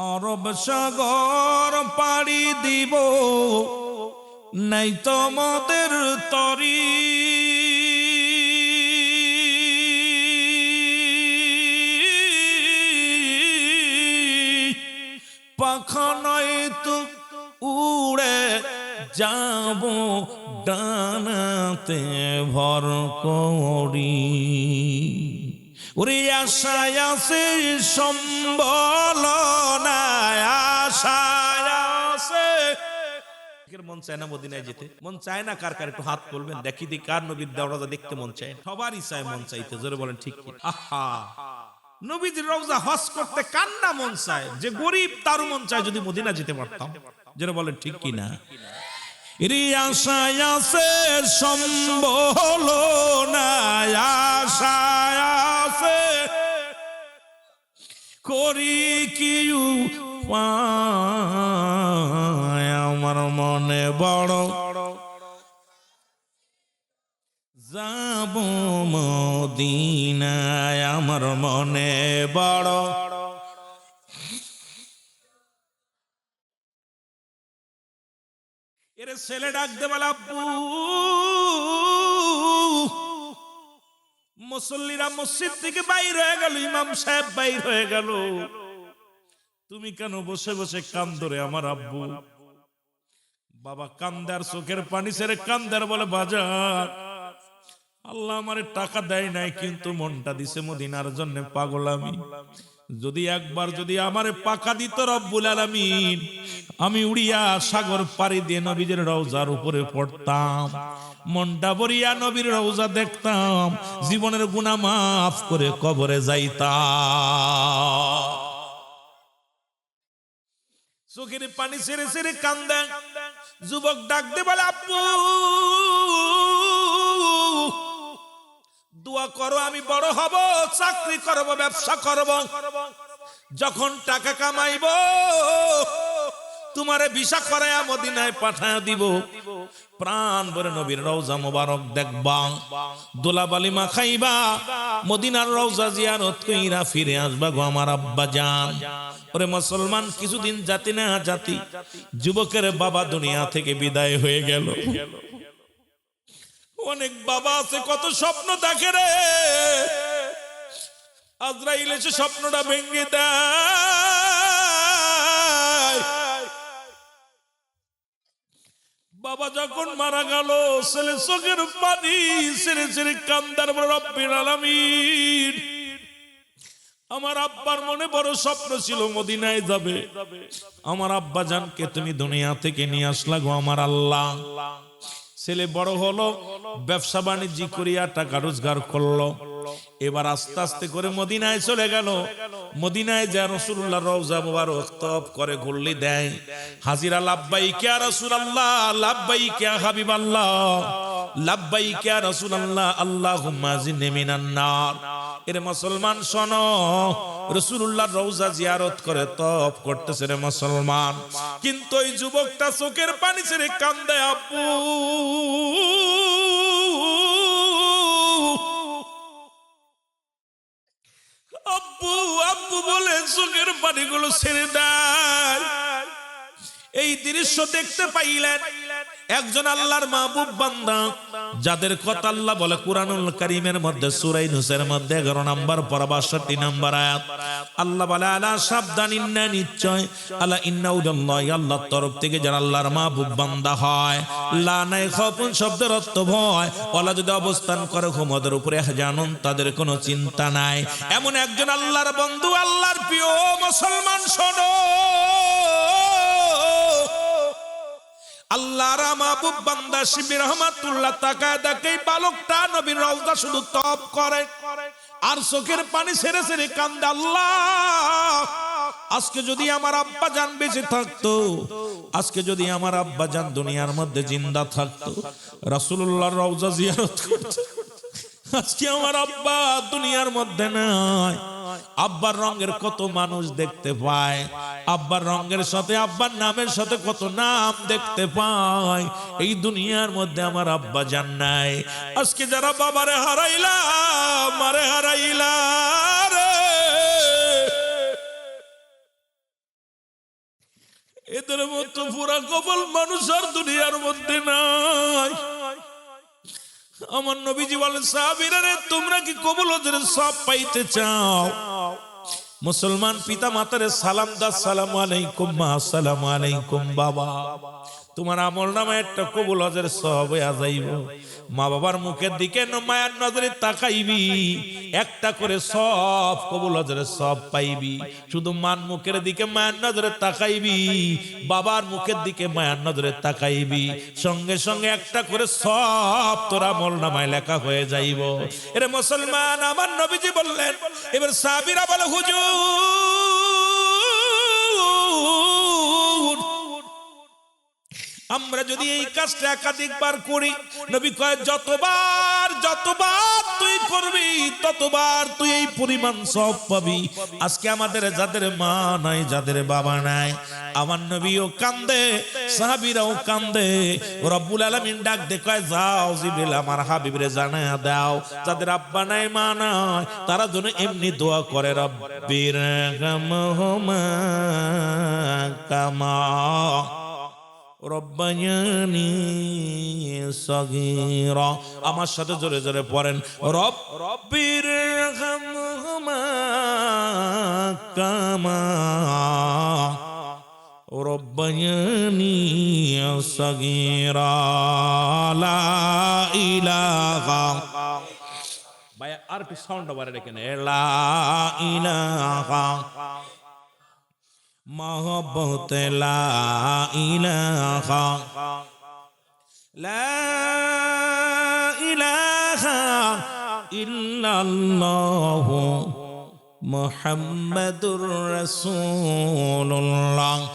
আরব সাগর পাড়ি দিব, নাই তোমাদের তরি পাখা নয়তো উড়ে যাব ডানাতে ভর করি। ওরে আশায় আছে সম্বল নাই, আশায় আছে। মন চায় না মদিনায় যেতে? মন চায় না কার কার? একটু হাত তুলবেন দেখি দি কার নবীর রওজা দেখতে মন চায়? সবারই চায়, মন চাইতে। জোরে বলেন ঠিক কি? আহা, নবীর রওজা হজ করতে কার না মন চায়? যে গরিব তারও মন চায় যদি মদিনা যেতে পারতাম। জোরে বলেন ঠিক কি না? এরি আশায় আছে সম্বল নাই, আশায় আছে করি কি উপায়। আমার মনে বড় যাব মদিনায়। আমার মনে বড় এর ছেলে ডাক দে বলে, আব্বু। মুসল্লিরা মসজিদ থেকে বাইর হয়ে গেল, ইমাম সাহেব বাইর হয়ে গেল। তুমি কেন বসে বসে কান্দো রে আমার আব্বু? বাবা কান্দার চোখের পানি ছেড়ে কান্দার বলে, বাজার আল্লাহ আমারে টাকা দেয় নাই, কিন্তু মনটা দিছে মদিনার জন্য। পাগল আমি, যদি একবার যদি আমারে পাকা দিত রব্বুল আলামিন, আমি উড়িয়া সাগর পাড়ি দিয়ে নবীর রওজার উপরে পড়তাম, মনটা ভরিয়া নবীর রওজা দেখতাম, জীবনের গুনাহ মাফ করে কবরে যাইতাম। চোখের পানি ছেড়ে ছেড়ে কান্দে। যুবক ডাক দে বলে, আব্বু দোয়া করো, আমি বড় হব, চাকরি করব, ব্যবসা করব, যখন টাকা কামাইব তোমারে ভিসা করায়া মদিনায় পাঠায়া দিব, প্রাণ ভরে নবীর রওজা মোবারক দেখবা, দোলাবালি মাখাইবা, মদিনার রওজা জিয়ারত কইরা ফিরে আসবা গো আমার আব্বা জান। ওরে মুসলমান, কিছুদিন জাতি না জাতি যুবকের বাবা দুনিয়া থেকে বিদায় হয়ে গেল। অনেক বাবা আছে কত স্বপ্ন দেখে রে, আজরাইল এসে স্বপ্নটা ভেঙে দেয়। বাবা যখন মারা গেল, ছেলে চোখের পানি ছেড়ে ছেড়ে কান্দার রব্বিল আলামিন, আমার আব্বার মনে বড় স্বপ্ন ছিল মদিনায় যাবে, আমার আব্বা জানকে তুমি দুনিয়া থেকে নিয়ে আসলা গো আমার আল্লাহ। ছেলে বড় হলো, ব্যবসা বাণিজ্য করিয়া টাকা রোজগার করলো, এবার আস্তে আস্তে করে মদিনায় চলে গেল। মদিনায় যা রাসূলুল্লাহর রওজা মুবারক তওয়াফ করে ঘুরলি দেয়, হাজিরা লাব্বাইক ইয়া রাসূলুল্লাহ, লাব্বাইক ইয়া হাবিবাল্লাহ, লাব্বাইক ইয়া রাসূলুল্লাহ, আল্লাহুম্মা জিন্নি মিনান নার। এরে মুসলমান শোনো, রাসূলুল্লাহর রওজা জিয়ারত করে তওয়াফ করতেছে রে মুসলমান, কিন্তু ওই যুবকটা চোখের পানি ছেড়ে কান্দে, আব্বু আব্বু আব্বু বলে চোখের পানিগুলো ছেড়ে দেয়। এই দৃশ্য দেখতে পাইলেন একজন আল্লাহর মাহবুব বান্দা, যাদের কথা আল্লাহ বলে কুরআনুল কারীমের মধ্যে সূরা ইউনূসের মধ্যে 11 নম্বর পারা 62 নম্বর আয়াত, আল্লাহ বলে আলা সাবধান, ইন্না নিশ্চয়, আলা ইন্না উদাল্লাহি, আল্লাহর তরফ থেকে যারা আল্লাহর মাহবুব বান্দা হয়, লা নাই খাফুন শব্দের অর্থ ভয়, ওয়ালা যদি অবস্থান করে ক্ষমতার উপরে জানুন, তাদের কোনো চিন্তা নাই। এমন একজন আল্লাহর বন্ধু, আল্লাহর প্রিয় মুসলমান শোনো, আল্লাহর মাহবুব বান্দা শিবির রহমাতুল্লাহ তাকায় দেখে বালকটা নবীর রওজা শুধু তওয়াফ করে আর চোখের পানি ছেড়ে ছেড়ে কান্দে, আল্লাহ আজকে যদি আমার আব্বা জান বেঁচে থাকতো, আজকে যদি আমার আব্বা জান দুনিয়ার মধ্যে জিন্দা থাকতো, রাসূলুল্লাহর রওজা জিয়ারত করতো, আজকে আমার আব্বা দুনিয়ার মধ্যে নাই। আব্বার রঙের কত মানুষ দেখতে পায়, আব্বার রঙের সাথে আব্বার নামের সাথে কত নাম দেখতে পায়, এই দুনিয়ার মধ্যে আমার আব্বা জান নাই। আজকে যারা বাবারে হারাইলা, মারে হারাইলা রে, এদের মতো পুরা কবল মানুষ আর দুনিয়ার মধ্যে নাই। আমার নবীজি বলেন, সাহাবীরা রে, তোমরা কি কবুলের সব পাইতে চাও? মুসলমান পিতা মাতারে সালাম দাও, আসসালামু আলাইকুম মা, আসসালামু আলাইকুম বাবা, তোমার আমল নামে একটা কবুল হজের সওয়াব হয়ে যাইব। মা বাবার মুখের দিকে মায়ের নজরে তাকাইবি, একটা করে সব কবুল হজের সব পাইবি। শুধু মান মুখের দিকে মায়ের নজরে তাকাইবি, বাবার মুখের দিকে মায়ের নজরে তাকাইবি, সঙ্গে সঙ্গে একটা করে সব তোর আমল নামায় লেখা হয়ে যাইব। এরে মুসলমান, আমার নবীজি বললেন, এবার সাহাবীরা বলে, হুজুর আমরা যদি এই কাজটা একাধিকবার করি, নবী কয় যতবার যতবার তুই করবি ততবার তুই এই পরিমাণ সওয়াব পাবি। আজকে আমাদের যাদের মা নাই, যাদের বাবা নাই, আমার নবীও কান্দে, সাহাবীরাও কান্দে, রব্বুল আলামিন ডাক দে কয়, যাও জিবরিল আমার হাবিবরে জানায়া দাও, যাদের আব্বা নাই মা নাই, তারা যেন এমনি দোয়া করে, রব্বির গামহুমা কামা রব্বায়ানি সগীরা। আমার সাথে জোরে জোরে পড়েন, রব্বির রহমহুমা কামা রব্বায়ানি সগীরা। লা ইলাহা। ভাই আর আর একটু সাউন্ড বাড়ায় রেখেন লা ইলাহা মহব্বত লা ইলাহা লা ইলাহা ইল্লাল্লাহু মুহাম্মাদুর রাসূলুল্লাহ